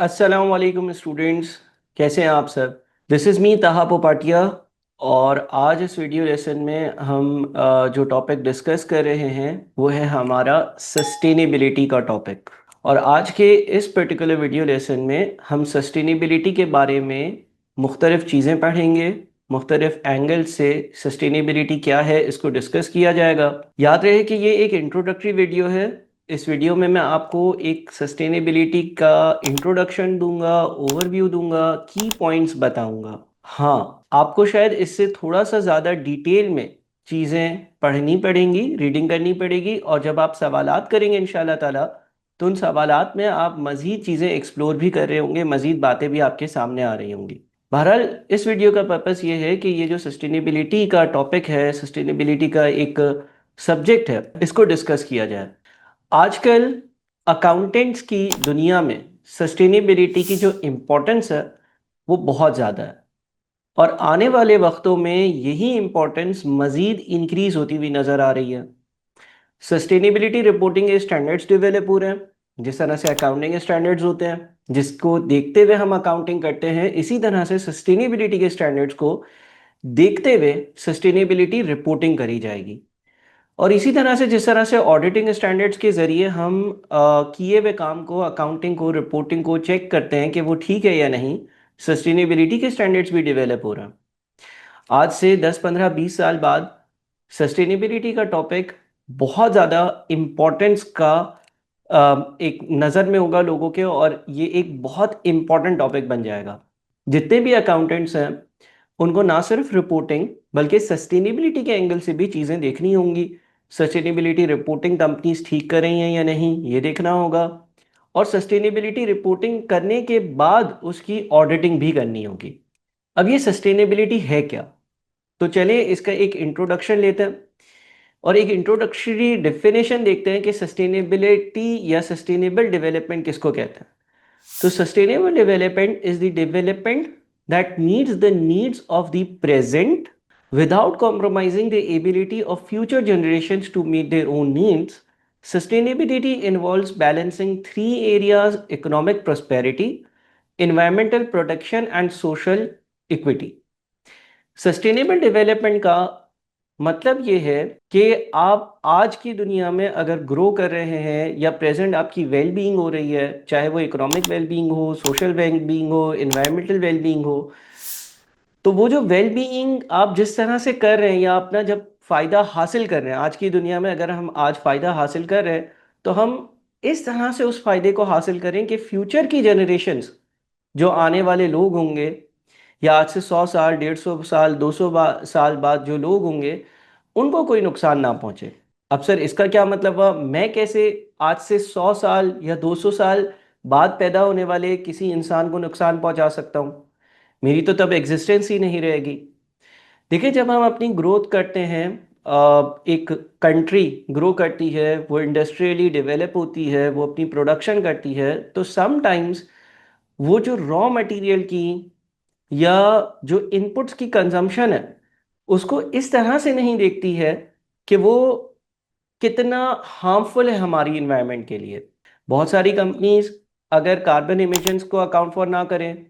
अस्सलाम वालेकुम स्टूडेंट्स। कैसे हैं आप सब? दिस इज़ मी ताहा पोपाटिया। और आज इस वीडियो लेसन में हम जो टॉपिक डिस्कस कर रहे हैं वो है हमारा सस्टेनेबिलिटी का टॉपिक। और आज के इस पर्टिकुलर वीडियो लेसन में हम सस्टेनेबिलिटी के बारे में मुख्तलिफ़ चीज़ें पढ़ेंगे। मुख्तलिफ़ एंगल से सस्टेनेबिलिटी क्या है इसको डिस्कस किया जाएगा। याद रहे कि ये एक इंट्रोडक्टरी वीडियो है। इस वीडियो में मैं आपको एक सस्टेनेबिलिटी का इंट्रोडक्शन दूंगा, ओवरव्यू दूंगा, की पॉइंट्स बताऊंगा। हाँ, आपको शायद इससे थोड़ा सा ज़्यादा डिटेल में चीज़ें पढ़नी पड़ेंगी, रीडिंग करनी पड़ेगी, और जब आप सवालात करेंगे इंशाल्लाह ताला तो उन सवालात में आप मज़ीद चीज़ें एक्सप्लोर भी कर रहे होंगे, मज़ीद बातें भी आपके सामने आ रही होंगी। बहरहाल इस वीडियो का पर्पस ये है कि ये जो सस्टेनेबिलिटी का टॉपिक है, सस्टेनेबिलिटी का एक सब्जेक्ट है, इसको डिस्कस किया जाए। आजकल अकाउंटेंट्स की दुनिया में सस्टेनेबिलिटी की जो इम्पोर्टेंस है वो बहुत ज़्यादा है, और आने वाले वक्तों में यही इम्पोर्टेंस मज़ीद इंक्रीज होती हुई नज़र आ रही है। सस्टेनेबिलिटी रिपोर्टिंग के स्टैंडर्ड्स डेवलप हो रहे हैं। जिस तरह से अकाउंटिंग स्टैंडर्ड्स होते हैं जिसको देखते हुए हम अकाउंटिंग करते हैं, इसी तरह से सस्टेनेबिलिटी के स्टैंडर्ड्स को देखते हुए सस्टेनेबिलिटी रिपोर्टिंग करी जाएगी। और इसी तरह से जिस तरह से ऑडिटिंग स्टैंडर्ड्स के ज़रिए हम किए हुए काम को, अकाउंटिंग को, रिपोर्टिंग को चेक करते हैं कि वो ठीक है या नहीं, सस्टेनेबिलिटी के स्टैंडर्ड्स भी डेवलप हो रहे हैं। आज से 10 15 20 साल बाद सस्टेनेबिलिटी का टॉपिक बहुत ज़्यादा इम्पोर्टेंस का एक नज़र में होगा लोगों के, और ये एक बहुत इम्पोर्टेंट टॉपिक बन जाएगा। जितने भी अकाउंटेंट्स हैं उनको ना सिर्फ रिपोर्टिंग बल्कि सस्टेनेबिलिटी के एंगल से भी चीज़ें देखनी होंगी। सस्टेनेबिलिटी रिपोर्टिंग कंपनीज ठीक कर रही हैं या नहीं ये देखना होगा, और सस्टेनेबिलिटी रिपोर्टिंग करने के बाद उसकी ऑडिटिंग भी करनी होगी। अब ये सस्टेनेबिलिटी है क्या? तो चलिए इसका एक इंट्रोडक्शन लेते हैं और एक इंट्रोडक्टरी डेफिनेशन देखते हैं कि सस्टेनेबिलिटी या सस्टेनेबल डेवलपमेंट किसको कहते हैं। तो sustainable development is the development that meets the needs of the present without compromising the ability of future generations to meet their own needs. Sustainability involves balancing three areas: economic prosperity, environmental protection, and social equity. Sustainable development का मतलब ये है कि आप आज की दुनिया में अगर ग्रो कर रहे हैं या प्रेजेंट आपकी वेल बीइंग हो रही है, चाहे वो इकोनॉमिक वेल बीइंग हो, सोशल वेल बीइंग हो, इन्वायरमेंटल वेल बीइंग हो, तो वो जो वेल बीइंग आप जिस तरह से कर रहे हैं या अपना जब फ़ायदा हासिल कर रहे हैं आज की दुनिया में, अगर हम आज फ़ायदा हासिल कर रहे हैं तो हम इस तरह से उस फ़ायदे को हासिल करें कि फ्यूचर की जनरेशन्स, जो आने वाले लोग होंगे, या आज से 100 साल, 150 साल, 200 साल बाद जो लोग होंगे, उनको कोई नुकसान ना पहुंचे। अब सर इसका क्या मतलब हुआ? मैं कैसे आज से 100 साल या 200 साल बाद पैदा होने वाले किसी इंसान को नुकसान पहुंचा सकता हूं? मेरी तो तब एग्जिस्टेंस ही नहीं रहेगी। देखिए, जब हम अपनी ग्रोथ करते हैं, एक कंट्री ग्रो करती है, वो इंडस्ट्रियली डेवलप होती है, वो अपनी प्रोडक्शन करती है, तो समटाइम्स वो जो रॉ मटेरियल की या जो इनपुट्स की कंजम्पशन है उसको इस तरह से नहीं देखती है कि वो कितना हार्मफुल है हमारी इन्वायरमेंट के लिए। बहुत सारी कंपनीज अगर कार्बन एमिशंस को अकाउंट फॉर ना करें,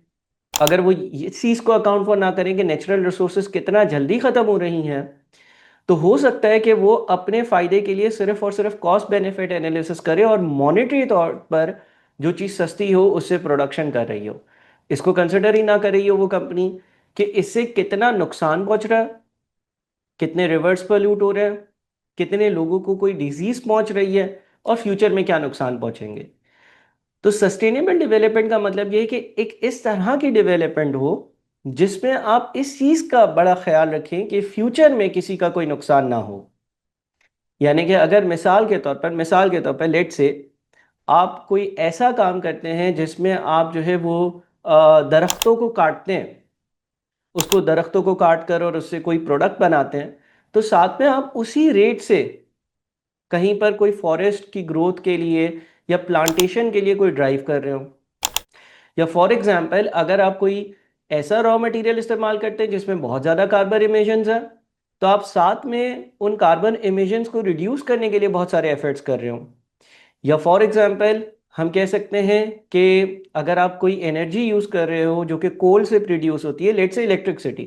अगर वो इस चीज़ को अकाउंट फॉर ना करें कि नेचुरल रिसोर्सेज कितना जल्दी ख़त्म हो रही हैं, तो हो सकता है कि वो अपने फ़ायदे के लिए सिर्फ और सिर्फ कॉस्ट बेनिफिट एनालिसिस करे और मॉनेटरी तौर पर जो चीज़ सस्ती हो उससे प्रोडक्शन कर रही हो, इसको कंसिडर ही ना कर रही हो वो कंपनी कि इससे कितना नुकसान पहुंच रहा है, कितने रिवर्स पोल्यूट हो रहे हैं, कितने लोगों को कोई डिजीज पहुंच रही है, और फ्यूचर में क्या नुकसान पहुंचेंगे। तो सस्टेनेबल डेवलपमेंट का मतलब ये है कि एक इस तरह की डेवलपमेंट हो जिसमें आप इस चीज का बड़ा ख्याल रखें कि फ्यूचर में किसी का कोई नुकसान ना हो। यानी कि अगर मिसाल के तौर पर लेट से आप कोई ऐसा काम करते हैं जिसमें आप जो है वो दरख्तों को काटते हैं, उसको दरख्तों को काट कर और उससे कोई प्रोडक्ट बनाते हैं, तो साथ में आप उसी रेट से कहीं पर कोई फॉरेस्ट की ग्रोथ के लिए या प्लांटेशन के लिए कोई ड्राइव कर रहे हो, या फॉर एग्जांपल अगर आप कोई ऐसा रॉ मटेरियल इस्तेमाल करते हैं जिसमें बहुत ज़्यादा कार्बन इमिशंस है, तो आप साथ में उन कार्बन इमिशंस को रिड्यूस करने के लिए बहुत सारे एफर्ट्स कर रहे हो। या फॉर एग्जांपल हम कह सकते हैं कि अगर आप कोई एनर्जी यूज़ कर रहे हो जो कि कोल से प्रोड्यूस होती है, लेट्स से इलेक्ट्रिसिटी,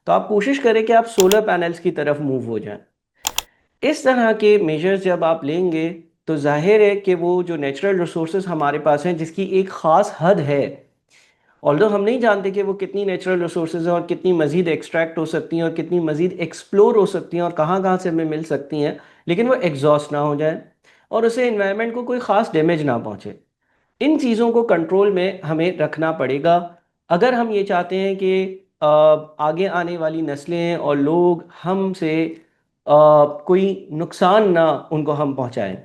तो आप कोशिश करें कि आप सोलर पैनल्स की तरफ मूव हो जाएं। इस तरह के मेजर्स जब आप लेंगे तो जाहिर है कि वो जो नेचुरल रिसोर्सेज हमारे पास हैं जिसकी एक ख़ास हद है, ऑल्दो हम नहीं जानते कि वो कितनी नेचुरल रिसोर्सेज हैं और कितनी मज़ीद एक्सट्रैक्ट हो सकती हैं और कितनी मज़ीद एक्सप्लोर हो सकती हैं और कहाँ कहाँ से हमें मिल सकती हैं, लेकिन वो एग्जॉस्ट ना हो जाए और उसे इन्वायरमेंट को कोई ख़ास डैमेज ना पहुँचे। इन चीज़ों को कंट्रोल में हमें रखना पड़ेगा अगर हम ये चाहते हैं कि आगे आने वाली नस्लें और लोग हमसे कोई नुकसान ना उनको हम पहुंचाएं।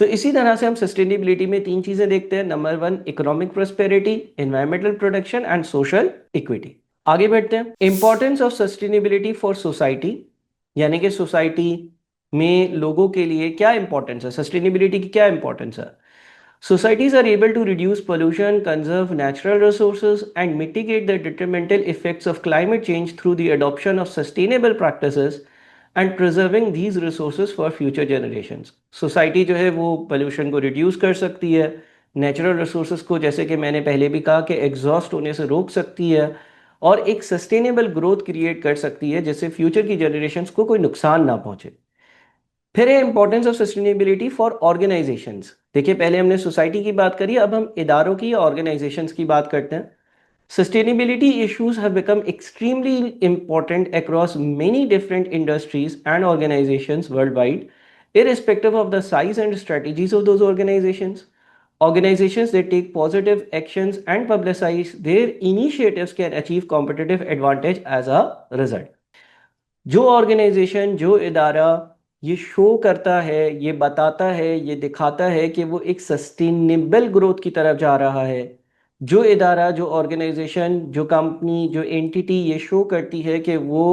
तो इसी तरह से हम सस्टेनेबिलिटी में तीन चीज़ें देखते हैं। Number one, economic prosperity, environmental protection and social equity. आगे बढ़ते हैं। Importance of sustainability for society, यानी कि सोसाइटी में लोगों के लिए क्या इंपॉर्टेंस है, सस्टेनेबिलिटी की क्या इंपॉर्टेंस है। Societies are able to reduce pollution, conserve natural resources, and mitigate the detrimental effects of climate change through the adoption of sustainable practices and preserving these resources for future generations. Society जो है वो pollution को reduce कर सकती है, natural resources को जैसे कि मैंने पहले भी कहा कि exhaust होने से रोक सकती है और एक sustainable growth create कर सकती है जिससे future की generations को कोई नुकसान ना पहुंचे। फिर है importance of sustainability for organisations. देखिए पहले हमने सोसाइटी की बात करी, अब हम इदारों की या ऑर्गेनाइजेशंस की बात करते हैं। Sustainability issues have become extremely important across many different industries and organizations worldwide, irrespective of the size and strategies of those organizations. Organizations that take positive actions and publicize their initiatives can achieve competitive advantage as a result. जो organisation, जो इदारा ये show करता है, ये बताता है, ये दिखाता है कि वो एक सस्टेनेबल ग्रोथ की तरफ जा रहा है, जो इदारा, जो ऑर्गेनाइजेशन, जो कंपनी, जो एंटिटी ये शो करती है कि वो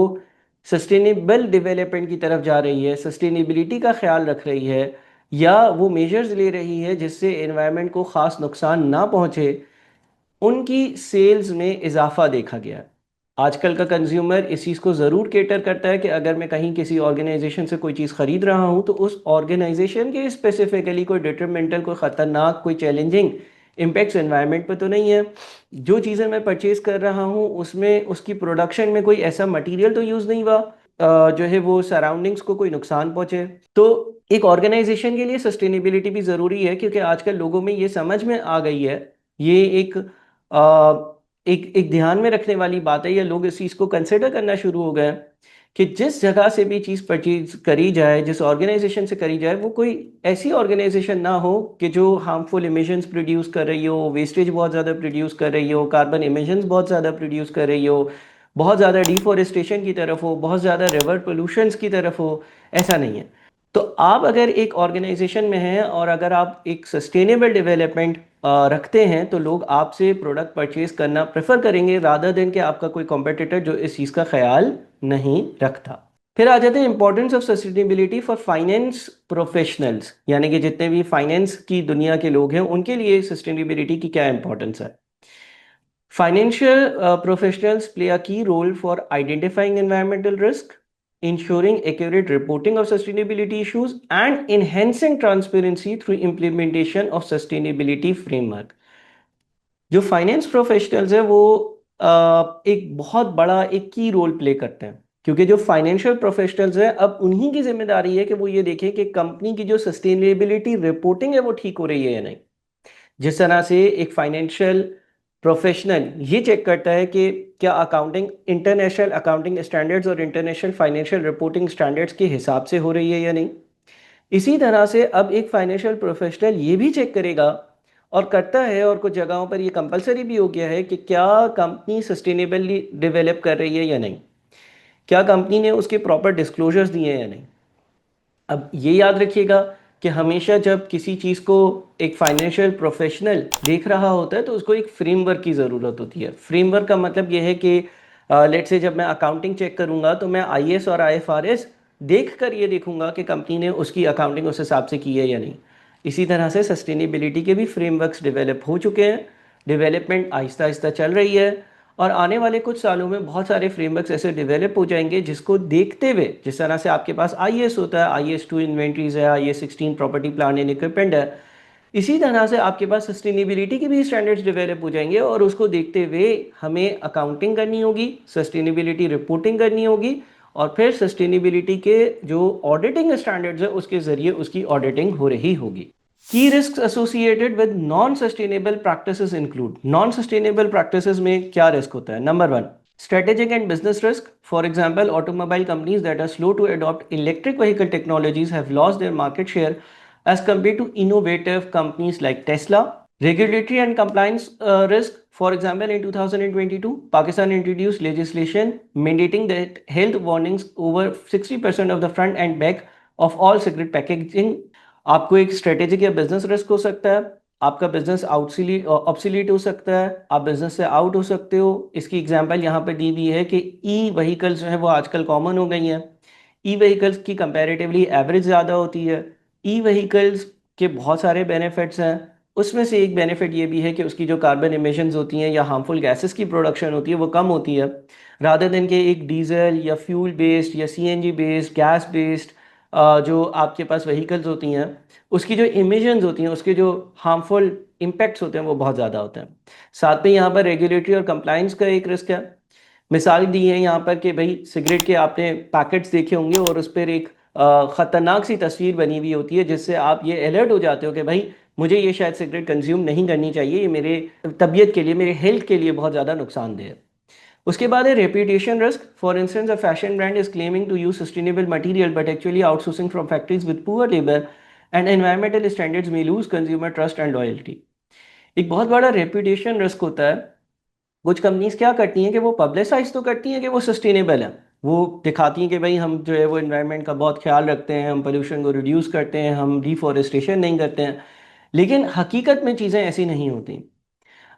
सस्टेनेबल डेवलपमेंट की तरफ जा रही है, सस्टेनेबिलिटी का ख्याल रख रही है या वो मेजर्स ले रही है जिससे एनवायरनमेंट को ख़ास नुकसान ना पहुंचे, उनकी सेल्स में इजाफा देखा गया। आजकल का कंज्यूमर इस चीज़ को ज़रूर केटर करता है कि अगर मैं कहीं किसी ऑर्गेनाइजेशन से कोई चीज़ ख़रीद रहा हूँ तो उस ऑर्गेनाइजेशन के स्पेसिफिकली कोई डिट्रीमेंटल, कोई ख़तरनाक, कोई चैलेंजिंग इम्पैक्ट्स एनवायरनमेंट पर तो नहीं है। जो चीज़ें मैं परचेज़ कर रहा हूँ उसमें, उसकी प्रोडक्शन में कोई ऐसा मटीरियल तो यूज़ नहीं हुआ जो है वो सराउंडिंग्स को कोई नुकसान पहुँचे। तो एक ऑर्गेनाइजेशन के लिए सस्टेनेबिलिटी भी ज़रूरी है क्योंकि आजकल लोगों में ये समझ में आ गई है, ये एक एक ध्यान में रखने वाली बात है, या लोग इस चीज़ को कंसिडर करना शुरू हो गए हैं कि जिस जगह से भी चीज़ परचेज करी जाए, जिस ऑर्गेनाइजेशन से करी जाए, वो कोई ऐसी ऑर्गेनाइजेशन ना हो कि जो हार्मफुल इमिशंस प्रोड्यूस कर रही हो, वेस्टेज बहुत ज़्यादा प्रोड्यूस कर रही हो, कार्बन इमिशंस बहुत ज़्यादा प्रोड्यूस कर रही हो, बहुत ज़्यादा डिफॉरेस्टेशन की तरफ हो, बहुत ज़्यादा रिवर पोल्यूशंस की तरफ हो। ऐसा नहीं है। तो आप अगर एक ऑर्गेनाइजेशन में हैं और अगर आप एक सस्टेनेबल डेवलपमेंट रखते हैं तो लोग आपसे प्रोडक्ट परचेज करना प्रेफर करेंगे रादर देन कि आपका कोई कॉम्पिटिटर जो इस चीज़ का ख्याल नहीं रखता। फिर आ जाते हैं importance of sustainability for finance professionals, यानी कि जितने भी फाइनेंस की दुनिया के लोग हैं उनके लिए सस्टेनेबिलिटी की क्या इंपॉर्टेंस है। Financial professionals play a key role for identifying environmental risk, ensuring accurate reporting of sustainability issues, and enhancing transparency through implementation of sustainability framework. जो फाइनेंस प्रोफेशनल्स हैं वो एक बहुत बड़ा एक की रोल प्ले करते हैं, क्योंकि जो फाइनेंशियल प्रोफेशनल्स हैं अब उन्हीं की जिम्मेदारी है कि वो ये देखें कि कंपनी की जो सस्टेनेबिलिटी रिपोर्टिंग है वो ठीक हो रही है या नहीं। जिस तरह से एक फाइनेंशियल प्रोफेशनल ये चेक करता है कि क्या अकाउंटिंग इंटरनेशनल अकाउंटिंग स्टैंडर्ड्स और इंटरनेशनल फाइनेंशियल रिपोर्टिंग स्टैंडर्ड्स के हिसाब से हो रही है या नहीं, इसी तरह से अब एक फाइनेंशियल प्रोफेशनल ये भी चेक करेगा और करता है, और कुछ जगहों पर ये कंपलसरी भी हो गया है कि क्या कंपनी सस्टेनेबली डेवलप कर रही है या नहीं, क्या कंपनी ने उसके प्रॉपर डिस्क्लोजर्स दिए हैं या नहीं। अब ये याद रखिएगा कि हमेशा जब किसी चीज़ को एक फाइनेंशियल प्रोफेशनल देख रहा होता है तो उसको एक फ्रेमवर्क की ज़रूरत होती है। फ्रेमवर्क का मतलब ये है कि लेट्स से जब मैं अकाउंटिंग चेक करूंगा तो मैं आईएएस और आईएफआरएस देख कर ये देखूंगा कि कंपनी ने उसकी अकाउंटिंग उस हिसाब से की है या नहीं। इसी तरह से सस्टेनेबिलिटी के भी फ्रेमवर्क्स डेवलप हो चुके हैं, डेवलपमेंट आहिस्ता आहिस्ता चल रही है और आने वाले कुछ सालों में बहुत सारे फ्रेमवर्क्स ऐसे डेवलप हो जाएंगे जिसको देखते हुए, जिस तरह से आपके पास आईएएस होता है, आईएएस 2 इन्वेंट्रीज है, IAS 16 property plan and equipment है, इसी तरह से आपके पास सस्टेनेबिलिटी के भी स्टैंडर्ड्स डेवलप हो जाएंगे और उसको देखते हुए हमें अकाउंटिंग करनी होगी, सस्टेनेबिलिटी रिपोर्टिंग करनी होगी और फिर सस्टेनेबिलिटी के जो ऑडिटिंग स्टैंडर्ड्स है उसके जरिए उसकी ऑडिटिंग हो रही होगी। की risk associated with non sustainable practices include. Non sustainable practices में क्या रिस्क होता है? Number one, strategic and business risk. For example, automobile companies that are slow to adopt electric vehicle technologies have lost their market share as compared to innovative companies like Tesla. Regulatory and compliance risk. For example, in 2022, Pakistan introduced legislation mandating that health warnings over 60% of the front and back of all cigarette packaging. आपको एक strategic या business risk हो सकता है, आपका business obsolete हो सकता है, आप बिजनेस से आउट हो सकते हो। इसकी एग्जांपल यहाँ पे दी हुई है कि ई व्हीकल्स जो है वो आजकल कॉमन हो गई हैं। ई व्हीकल्स की कंपैरेटिवली एवरेज ज़्यादा होती है। ई व्हीकल्स के बहुत सारे बेनिफिट्स हैं, उसमें से एक बेनिफिट ये भी है कि उसकी जो कार्बन इमिशंस होती हैं या हार्मफुल गैसेस की प्रोडक्शन होती है वो कम होती है, रादर देन के एक डीजल या फ्यूल बेस्ड या सीएनजी बेस्ड गैस बेस्ड जो आपके पास व्हीकल्स होती हैं उसकी जो इमिशंस होती हैं, उसके जो हार्मफुल इम्पैक्ट्स होते हैं वो बहुत ज़्यादा होते हैं। साथ में यहाँ पर रेगुलेटरी और कंप्लाइंस का एक रिस्क है। मिसाल दी है यहाँ पर कि भाई सिगरेट के आपने पैकेट्स देखे होंगे और उस पर एक ख़तरनाक सी तस्वीर बनी हुई होती है जिससे आप ये अलर्ट हो जाते हो कि भाई मुझे ये शायद सिगरेट कंज्यूम नहीं करनी चाहिए, ये मेरे तबीयत के लिए, मेरे हेल्थ के लिए बहुत ज़्यादा नुकसानदेह है। उसके बाद है reputation risk. For instance, a fashion brand is claiming to use sustainable material but actually outsourcing from factories with poor labour and environmental standards may lose consumer trust and loyalty. एक बहुत बड़ा रेपुटेशन रिस्क होता है। कुछ companies क्या करती हैं कि वो पब्लिसाइज तो करती हैं कि वो सस्टेनेबल है, वो दिखाती हैं कि भाई हम जो है वो इन्वायरमेंट का बहुत ख्याल रखते हैं, हम पोल्यूशन को रिड्यूस करते हैं, हम डिफॉरेस्टेशन नहीं करते हैं, लेकिन हकीकत में चीज़ें ऐसी नहीं होती।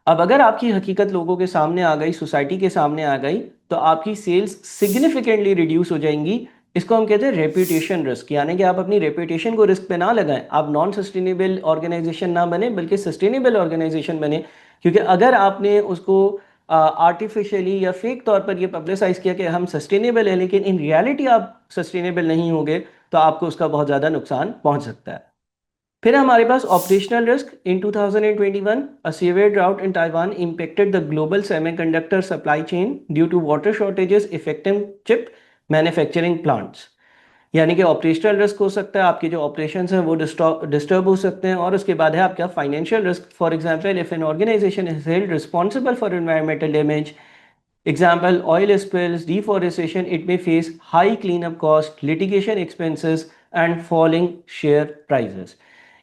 अब अगर आपकी हकीकत लोगों के सामने आ गई, सोसाइटी के सामने आ गई, तो आपकी सेल्स सिग्निफिकेंटली रिड्यूस हो जाएंगी। इसको हम कहते हैं रेपुटेशन रिस्क, यानी कि आप अपनी रेपुटेशन को रिस्क पे ना लगाएं, आप नॉन सस्टेनेबल ऑर्गेनाइजेशन ना बने बल्कि सस्टेनेबल ऑर्गेनाइजेशन बने। क्योंकि अगर आपने उसको आर्टिफिशियली या फेक तौर पर ये पब्लिसाइज किया कि हम सस्टेनेबल है लेकिन इन रियलिटी आप सस्टेनेबल नहीं होंगे, तो आपको उसका बहुत ज़्यादा नुकसान पहुंच सकता है। फिर हमारे पास operational risk. In 2021 a severe drought in Taiwan impacted the global semiconductor supply chain due to water shortages affecting chip manufacturing plants। यानी कि ऑपरेशनल रिस्क हो सकता है, आपके जो ऑपरेशंस हैं वो डिस्टर्ब हो सकते हैं। और उसके बाद है आपका financial risk. For example, if an organisation is held responsible for environmental damage, example oil spills, deforestation, it may face high cleanup cost, litigation expenses and falling share prices।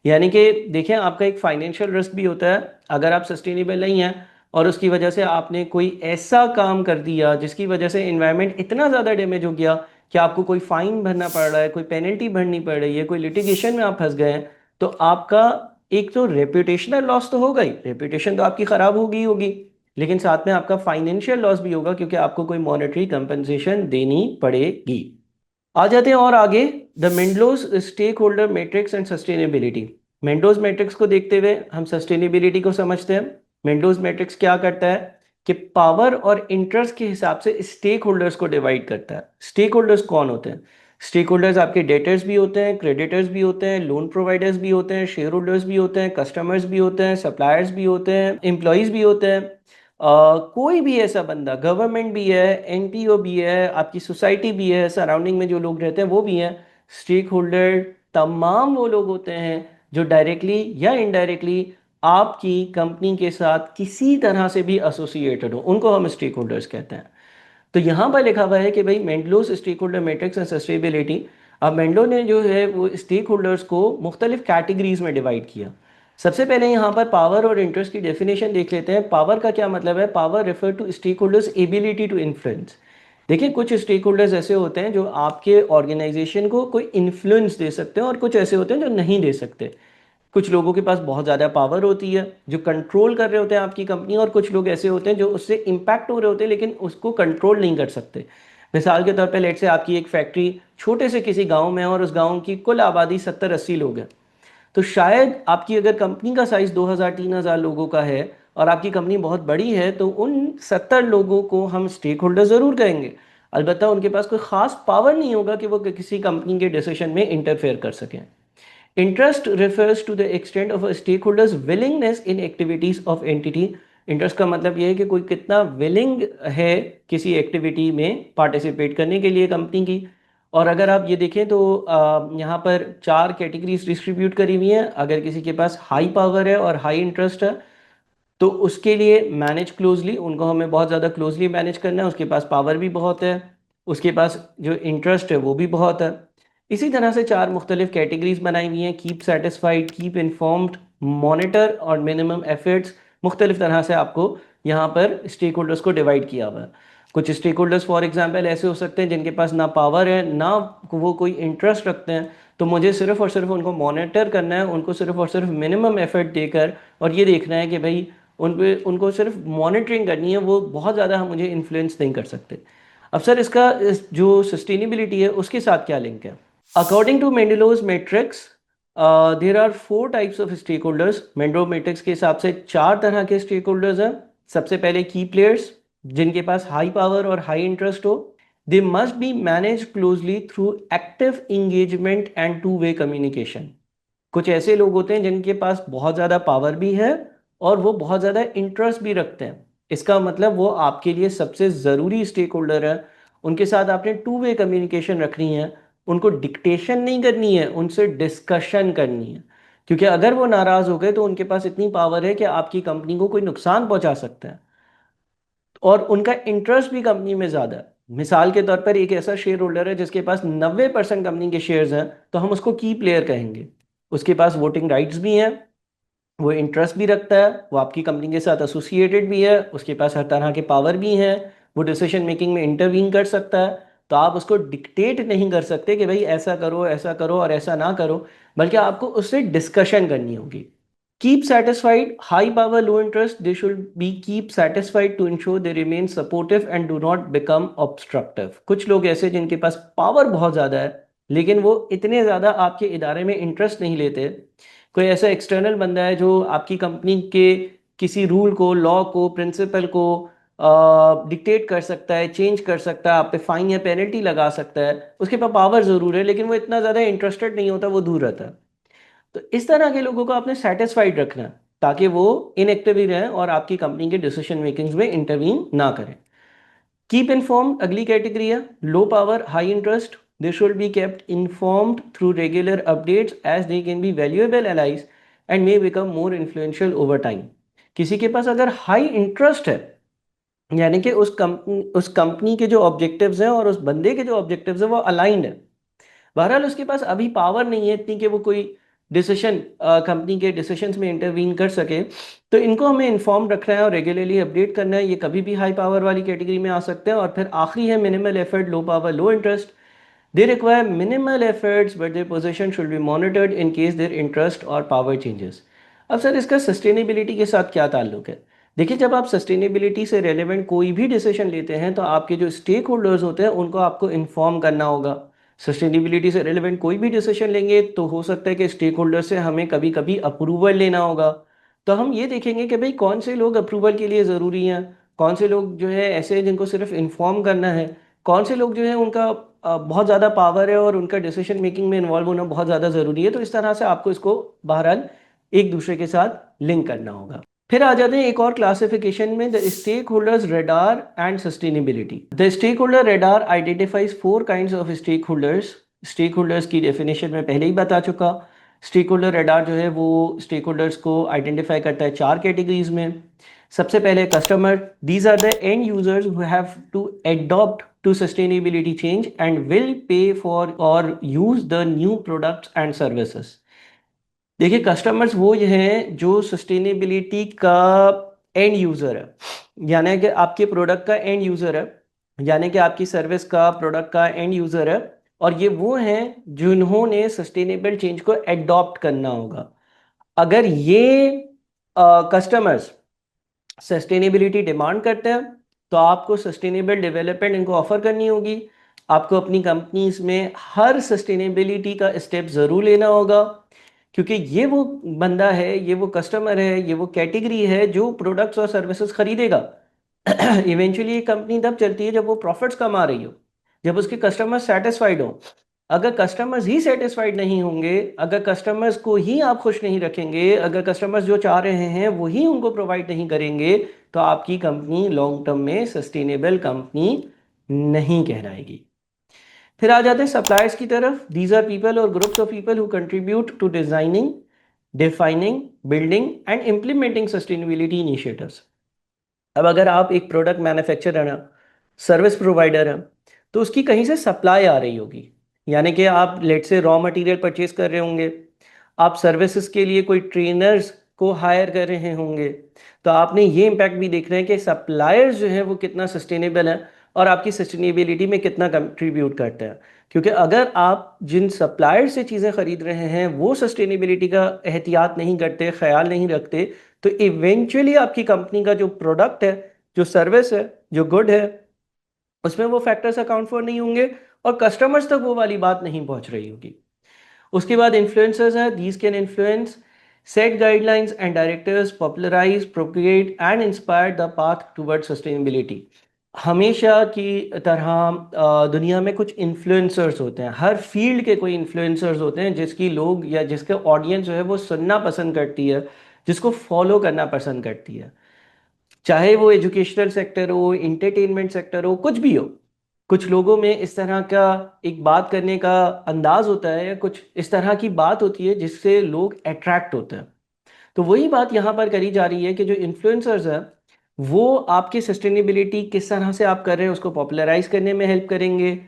यानी कि देखें, आपका एक फाइनेंशियल रिस्क भी होता है अगर आप सस्टेनेबल नहीं हैं और उसकी वजह से आपने कोई ऐसा काम कर दिया जिसकी वजह से एनवायरनमेंट इतना ज़्यादा डैमेज हो गया कि आपको कोई फाइन भरना पड़ रहा है, कोई पेनल्टी भरनी पड़ रही है, कोई लिटिगेशन में आप फंस गए हैं, तो आपका एक तो रेपुटेशनल लॉस तो हो गई, रेपुटेशन तो आपकी ख़राब होगी होगी, लेकिन साथ में आपका फाइनेंशियल लॉस भी होगा क्योंकि आपको कोई मॉनेटरी कंपनसेशन देनी पड़ेगी। आ जाते हैं और आगे, the Mendelow's stakeholder matrix and sustainability. Mendelow's matrix को देखते हुए हम सस्टेनेबिलिटी को समझते हैं। मेंडोज मैट्रिक्स क्या करता है कि पावर और इंटरेस्ट के हिसाब से स्टेक होल्डर्स को डिवाइड करता है। स्टेक होल्डर्स कौन होते हैं? स्टेक होल्डर्स आपके डेटर्स भी होते हैं, क्रेडिटर्स भी होते हैं, लोन प्रोवाइडर्स भी होते हैं, शेयर होल्डर्स भी होते हैं, कस्टमर्स भी होते हैं, सप्लायर्स भी होते हैं, एम्प्लॉयज़ भी होते हैं। कोई भी ऐसा बंदा, गवर्नमेंट भी है, एनपीओ भी है, आपकी सोसाइटी भी है, सराउंडिंग में जो लोग रहते हैं वो भी हैं। स्टेक होल्डर तमाम वो लोग होते हैं जो डायरेक्टली या इनडायरेक्टली आपकी कंपनी के साथ किसी तरह से भी एसोसिएटेड हो, उनको हम स्टेक होल्डर्स कहते हैं। तो यहाँ पर लिखा हुआ है कि भाई Mendelow's stakeholder matrix and sustainability. अब मेंडलो ने जो है वो स्टेक होल्डर्स को मुख्तलिफ कैटेगरीज में डिवाइड किया। सबसे पहले यहाँ पर पावर और इंटरेस्ट की डेफिनेशन देख लेते हैं। पावर का क्या मतलब है? Power refer to stakeholders ability to influence. देखिए, कुछ स्टेक होल्डर्स ऐसे होते हैं जो आपके ऑर्गेनाइजेशन को कोई इन्फ्लुएंस दे सकते हैं और कुछ ऐसे होते हैं जो नहीं दे सकते। कुछ लोगों के पास बहुत ज़्यादा पावर होती है जो कंट्रोल कर रहे होते हैं आपकी कंपनी, और कुछ लोग ऐसे होते हैं जो उससे इम्पैक्ट हो रहे होते हैं लेकिन उसको कंट्रोल नहीं कर सकते। मिसाल के तौर पर लेट से आपकी एक फैक्ट्री छोटे से किसी गांव में है और उस गांव की कुल आबादी 70-80 लोग हैं, तो शायद आपकी अगर कंपनी का साइज 2000-3000 लोगों का है और आपकी कंपनी बहुत बड़ी है, तो उन 70 लोगों को हम स्टेक होल्डर ज़रूर कहेंगे। अलबत्ता उनके पास कोई ख़ास पावर नहीं होगा कि वो किसी कंपनी के डिसीजन में इंटरफेयर कर सकें। Interest refers to the extent of a stakeholder's willingness in activities of entity. Interest का मतलब ये है कि कोई कितना विलिंग है किसी एक्टिविटी में पार्टिसिपेट करने के लिए कंपनी की। और अगर आप ये देखें तो यहाँ पर 4 कैटेगरीज डिस्ट्रीब्यूट करी हुई हैं। अगर किसी के पास हाई पावर है और हाई इंटरेस्ट है तो उसके लिए मैनेज क्लोजली, उनको हमें बहुत ज़्यादा क्लोजली मैनेज करना है। उसके पास पावर भी बहुत है, उसके पास जो इंटरेस्ट है वो भी बहुत है। इसी तरह से 4 मुख्तलिफ कैटेगरीज बनाई हुई हैं: keep satisfied, keep informed, monitor और मिनिमम एफर्ट्स। मुख्तलिफ तरह से आपको यहाँ पर स्टेक होल्डर्स को डिवाइड किया हुआ है। कुछ स्टेक होल्डर्स फॉर एग्जाम्पल ऐसे हो सकते हैं जिनके पास ना पावर है ना वो कोई इंटरेस्ट रखते हैं, तो मुझे सिर्फ और सिर्फ उनको मॉनिटर करना है, उनको सिर्फ और सिर्फ मिनिमम एफर्ट देकर और ये देखना है कि भाई उनको सिर्फ मॉनिटरिंग करनी है, वो बहुत ज़्यादा हम मुझे इन्फ्लुएंस नहीं कर सकते। अब सर इसका जो सस्टेनेबिलिटी है उसके साथ क्या लिंक है? According to Mendelow's matrix there are 4 types of stakeholders. Mendelow matrix के हिसाब से 4 तरह के स्टेक होल्डर्स हैं। सबसे पहले की प्लेयर्स, जिनके पास हाई पावर और हाई इंटरेस्ट हो। They must be manage closely through active engagement and two way communication. कुछ ऐसे लोग होते हैं जिनके पास बहुत ज़्यादा पावर भी है और वो बहुत ज़्यादा इंटरेस्ट भी रखते हैं। इसका मतलब वो आपके लिए सबसे ज़रूरी स्टेक होल्डर है। उनके साथ आपने टू वे कम्युनिकेशन रखनी है, उनको डिक्टेशन नहीं करनी है, उनसे डिस्कशन करनी है। क्योंकि अगर वो नाराज़ हो गए तो उनके पास इतनी पावर है कि आपकी कंपनी को कोई नुकसान पहुंचा सकता है और उनका इंटरेस्ट भी कंपनी में ज़्यादा है। मिसाल के तौर पर एक ऐसा शेयर होल्डर है जिसके पास 90% कंपनी के शेयर्स हैं, तो हम उसको की प्लेयर कहेंगे। उसके पास वोटिंग राइट्स भी हैं, वो इंटरेस्ट भी रखता है, वो आपकी कंपनी के साथ एसोसिएटेड भी है, उसके पास हर तरह के पावर भी हैं, वो डिसीजन मेकिंग में इंटरवीन कर सकता है। तो आप उसको डिक्टेट नहीं कर सकते कि भाई ऐसा करो और ऐसा ना करो, बल्कि आपको उससे डिस्कशन करनी होगी। Keep satisfied, high power, low interest, they should be keep satisfied to ensure they remain supportive and do not become obstructive. कुछ लोग ऐसे जिनके पास पावर बहुत ज़्यादा है लेकिन वो इतने ज़्यादा आपके इदारे में इंटरेस्ट नहीं लेते। कोई ऐसा एक्सटर्नल बंदा है जो आपकी कंपनी के किसी रूल को, लॉ को, प्रिंसिपल को डिक्टेट कर सकता है, चेंज कर सकता है, आप पे फाइन या पेनल्टी लगा सकता है। उसके पास पावर ज़रूर है लेकिन वो इतना ज़्यादा इंटरेस्टेड नहीं होता, वो दूर रहता है। तो इस तरह के लोगों को आपने सेटिस्फाइड रखना है ताकि वो इनएक्टिव ही रहें और आपकी कंपनी के डिसीजन मेकिंग में इंटरवीन ना करें। कीप इन्फॉर्म्ड अगली कैटेगरी है। Low power high interest, they should be kept informed through regular updates as they can be valuable allies and may become more influential over time. किसी के पास अगर high interest है, यानी कि उस कंपनी के जो ऑब्जेक्टिव्स हैं और उस बंदे के जो ऑब्जेक्टिव्स हैं वो अलाइंड है। बहरहाल उसके पास अभी पावर नहीं है इतनी कि वो कोई डिसीजन कंपनी के डिसीजंस में इंटरवीन कर सके, तो इनको हमें इन्फॉर्म रखना है और रेगुलरली अपडेट करना है। ये कभी भी हाई पावर वाली कैटेगरी में आ सकते हैं। और फिर आखिरी है minimal effort, low power, low interest. They require minimal efforts but their position should be monitored in case their interest और पावर चेंजेस। अब सर इसका सस्टेनेबिलिटी के साथ क्या ताल्लुक है? देखिए, जब आप सस्टेनेबिलिटी से रेलेवेंट कोई भी डिसीजन लेते हैं तो आपके जो स्टेक होल्डर्स होते हैं उनको आपको इन्फॉर्म करना होगा। सस्टेनेबिलिटी से रिलेवेंट कोई भी डिसीजन लेंगे तो हो सकता है कि स्टेक होल्डर से हमें कभी कभी अप्रूवल लेना होगा। तो हम ये देखेंगे कि भाई कौन से लोग अप्रूवल के लिए ज़रूरी हैं, कौन से लोग जो है ऐसे हैं जिनको सिर्फ इन्फॉर्म करना है, कौन से लोग जो है उनका बहुत ज़्यादा पावर है और उनका डिसीजन मेकिंग में इन्वॉल्व होना बहुत ज़्यादा ज़रूरी है। तो इस तरह से आपको इसको बहरहाल एक दूसरे के साथ लिंक करना होगा। फिर आ जाते हैं एक और क्लासिफिकेशन में, the stakeholders radar and sustainability. The stakeholder radar identifies 4 kinds of stakeholders. Stakeholders की डेफिनेशन में पहले ही बता चुका। स्टेक होल्डर रेडार जो है वो स्टेक होल्डर्स को आइडेंटिफाई करता है 4 कैटेगरीज में। सबसे पहले customer, these are the end users who have to adopt to sustainability change and will pay for और use the new products and services. देखिए, कस्टमर्स वो ये हैं जो सस्टेनेबिलिटी का एंड यूज़र है, यानी कि आपके प्रोडक्ट का एंड यूज़र है, यानी कि आपकी सर्विस का, प्रोडक्ट का एंड यूज़र है। और ये वो हैं जिन्होंने सस्टेनेबल चेंज को एडॉप्ट करना होगा। अगर ये कस्टमर्स सस्टेनेबिलिटी डिमांड करते हैं तो आपको सस्टेनेबल डेवलपमेंट इनको ऑफर करनी होगी। आपको अपनी कंपनीज में हर सस्टेनेबिलिटी का स्टेप ज़रूर लेना होगा, क्योंकि ये वो बंदा है, ये वो कस्टमर है, ये वो कैटेगरी है जो प्रोडक्ट्स और सर्विसेज खरीदेगा। इवेंचुअली ये कंपनी तब चलती है जब वो प्रॉफिट्स कमा रही हो, जब उसके कस्टमर सेटिस्फाइड हो। अगर कस्टमर्स ही सेटिस्फाइड नहीं होंगे, अगर कस्टमर्स को ही आप खुश नहीं रखेंगे, अगर कस्टमर्स जो चाह रहे हैं वो ही उनको प्रोवाइड नहीं करेंगे, तो आपकी कंपनी लॉन्ग टर्म में सस्टेनेबल कंपनी नहीं कहलाएगी। फिर आ जाते हैं सप्लायर्स की तरफ। दीज आर पीपल और groups of people who contribute to designing, defining, building and implementing sustainability initiatives. अब अगर आप एक प्रोडक्ट मैन्युफैक्चरर हैं, सर्विस प्रोवाइडर हैं, तो उसकी कहीं से सप्लाई आ रही होगी। यानी कि आप लेट से रॉ मटेरियल परचेज कर रहे होंगे, आप सर्विसेज के लिए कोई ट्रेनर्स को हायर कर रहे होंगे, तो आपने ये इम्पैक्ट भी देख रहे हैं कि सप्लायर्स जो है वो कितना सस्टेनेबल है और आपकी सस्टेनेबिलिटी में कितना कंट्रीब्यूट करते हैं। क्योंकि अगर आप जिन सप्लायर से चीज़ें खरीद रहे हैं वो सस्टेनेबिलिटी का एहतियात नहीं करते, ख्याल नहीं रखते, तो इवेंचुअली आपकी कंपनी का जो प्रोडक्ट है, जो सर्विस है, जो गुड है, उसमें वो फैक्टर्स अकाउंट फॉर नहीं होंगे और कस्टमर्स तक वो वाली बात नहीं पहुंच रही होगी। उसके बाद इन्फ्लुएंसर्स हैं। These can influence, set guidelines and directors, popularise, propagate and inspire the path toward sustainability. हमेशा की तरह दुनिया में कुछ इन्फ्लुएंसर्स होते हैं, हर फील्ड के कोई इन्फ्लुएंसर्स होते हैं जिसकी लोग या जिसके ऑडियंस जो है वो सुनना पसंद करती है, जिसको फॉलो करना पसंद करती है। चाहे वो एजुकेशनल सेक्टर हो, इंटरटेनमेंट सेक्टर हो, कुछ भी हो। कुछ लोगों में इस तरह का एक बात करने का अंदाज होता है या कुछ इस तरह की बात होती है जिससे लोग अट्रैक्ट होते हैं। तो वही बात यहाँ पर करी जा रही है कि जो इन्फ्लुएंसर्स हैं वो आपकी सस्टेनेबिलिटी किस तरह से आप कर रहे हैं उसको पॉपुलराइज करने में हेल्प करेंगे,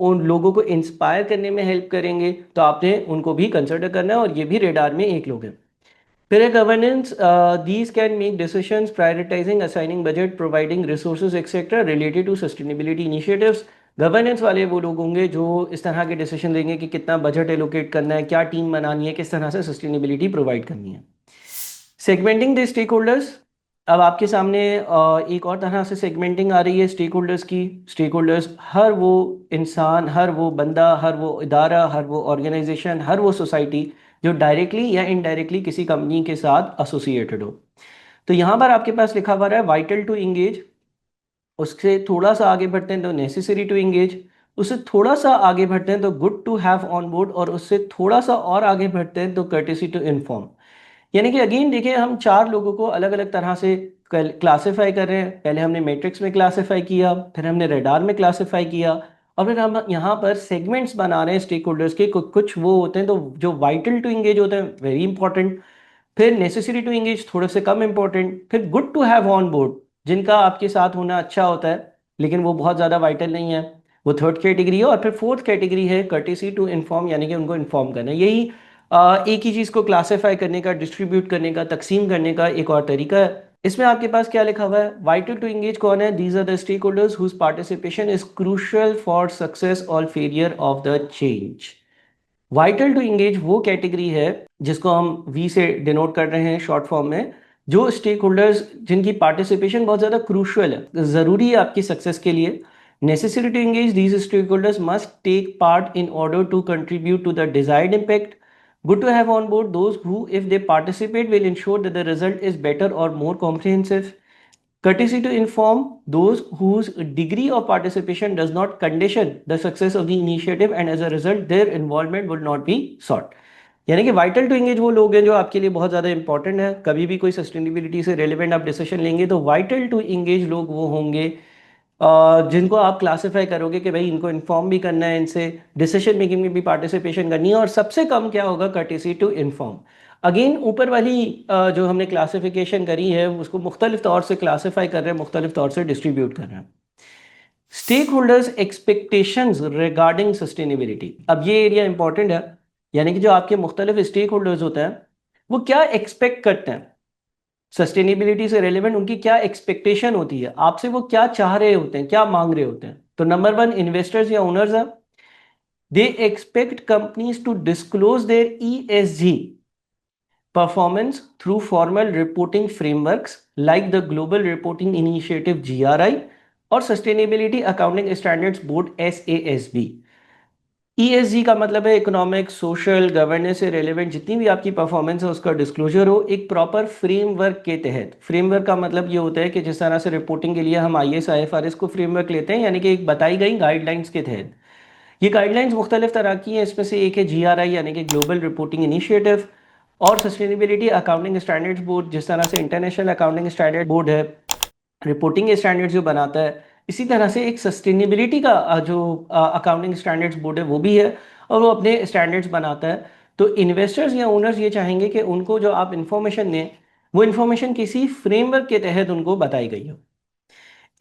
उन लोगों को इंस्पायर करने में हेल्प करेंगे, तो आपने उनको भी कंसिडर करना है और ये भी रेडार में एक लोग हैं। फिर है governance. These can make decisions prioritising, assigning budget, providing resources etcetera related to sustainability initiatives. Governance वाले वो लोग होंगे जो इस तरह के डिसीजन लेंगे कि कितना बजट एलोकेट करना है, क्या टीम बनानी है, किस तरह से सस्टेनेबिलिटी प्रोवाइड करनी है। Segmenting the stakeholders. अब आपके सामने एक और तरह से सेगमेंटिंग आ रही है स्टेक होल्डर्स की। स्टेक होल्डर्स हर वो इंसान, हर वो बंदा, हर वो इदारा, हर वो ऑर्गेनाइजेशन, हर वो सोसाइटी जो डायरेक्टली या इनडायरेक्टली किसी कंपनी के साथ एसोसिएटेड हो। तो यहाँ पर आपके पास लिखा हुआ है वाइटल टू इंगेज, उससे थोड़ा सा आगे बढ़ते हैं तो नेसेसरी टू इंगेज, उससे थोड़ा सा आगे बढ़ते हैं तो good to have on board, और उससे थोड़ा सा और आगे बढ़ते हैं तो कर्टेसी टू इन्फॉर्म। यानी कि अगेन देखिए, हम चार लोगों को अलग अलग तरह से क्लासिफाई कर रहे हैं। पहले हमने मैट्रिक्स में क्लासिफाई किया, फिर हमने रेडार में क्लासिफाई किया, और फिर हम यहाँ पर सेगमेंट्स बना रहे हैं स्टेक होल्डर्स के। कुछ वो होते हैं तो जो वाइटल टू इंगेज होते हैं, वेरी इंपॉर्टेंट, फिर नेसेसरी टू इंगेज थोड़े से कम इंपॉर्टेंट, फिर good to have on board जिनका आपके साथ होना अच्छा होता है लेकिन वो बहुत ज़्यादा वाइटल नहीं है, वो थर्ड कैटेगरी है। और फिर फोर्थ कैटेगरी है कर्टेसी टू इन्फॉर्म, यानी कि उनको इन्फॉर्म करना है। यही एक ही चीज़ को क्लासिफाई करने का, डिस्ट्रीब्यूट करने का, तकसीम करने का एक और तरीका है। इसमें आपके पास क्या लिखा हुआ है? वाइटल टू इंगेज कौन है? These are the stakeholders whose participation is crucial for success और failure of the change. Vital to engage वो कैटेगरी है जिसको हम वी से डिनोट कर रहे हैं शॉर्ट फॉर्म में, जो स्टेक होल्डर्स जिनकी पार्टिसिपेशन बहुत ज़्यादा क्रूशियल है, ज़रूरी है आपकी सक्सेस के लिए। Necessary to engage, these stakeholders must take part in order to contribute to the desired impact. Good to have on board those who, if they participate, will ensure that the result is better or more comprehensive. Courtesy to inform those whose degree of participation does not condition the success of the initiative, and as a result their involvement would not be sought. यानी कि vital to engage वो लोग हैं जो आपके लिए बहुत ज़्यादा इंपॉर्टेंट है। कभी भी कोई सस्टेनेबिलिटी से रिलेवेंट आप डिसीजन लेंगे तो वाइटल टू इंगेज लोग वो होंगे जिनको आप क्लासिफाई करोगे कि भाई इनको इन्फॉर्म भी करना है, इनसे डिसीजन मेकिंग में भी पार्टिसिपेशन करनी है। और सबसे कम क्या होगा? Courtesy to inform. अगेन ऊपर वाली जो हमने क्लासिफिकेशन करी है उसको मुख्तलिफ तौर से क्लासिफाई कर रहे हैं, मुख्तलिफ तौर से डिस्ट्रीब्यूट कर रहे हैं। Stakeholders expectations regarding sustainability, अब ये एरिया इंपॉर्टेंट है। यानी कि जो आपके मुख्तलिफ स्टेक होल्डर्स होते हैं वो क्या एक्सपेक्ट करते हैं सस्टेनेबिलिटी से रेलिवेंट, उनकी क्या एक्सपेक्टेशन होती है आपसे, वो क्या चाह रहे होते हैं, क्या मांग रहे होते हैं। तो नंबर वन इन्वेस्टर्स या ओनर्स हैं। They expect companies to disclose their ESG performance through formal reporting frameworks like the Global Reporting Initiative GRI और Sustainability Accounting Standards Board SASB। ESG का मतलब है इकोनॉमिक, सोशल, गवर्नेंस से relevant जितनी भी आपकी परफॉर्मेंस है उसका डिस्क्लोजर हो एक प्रॉपर फ्रेमवर्क के तहत। फ्रेमवर्क का मतलब ये होता है कि जिस तरह से रिपोर्टिंग के लिए हम IS IFRS को फ्रेमवर्क लेते हैं, यानी कि एक बताई गई गाइडलाइंस के तहत। ये गाइडलाइंस मुख्तलिफ तरह की हैं, इसमें से एक है GRI यानी कि ग्लोबल रिपोर्टिंग इनिशिएटिव, और सस्टेनेबिलिटी अकाउंटिंग स्टैंडर्ड्स बोर्ड, जिस तरह से इंटरनेशनल अकाउंटिंग स्टैंडर्ड बोर्ड है रिपोर्टिंग स्टैंडर्ड्स जो बनाता है, इसी तरह से एक सस्टेनेबिलिटी का जो अकाउंटिंग स्टैंडर्ड्स बोर्ड है वो भी है, और वो अपने स्टैंडर्ड्स बनाता है। तो इन्वेस्टर्स या ओनर्स ये चाहेंगे कि उनको जो आप इंफॉर्मेशन दें वो इंफॉर्मेशन किसी फ्रेमवर्क के तहत उनको बताई गई हो।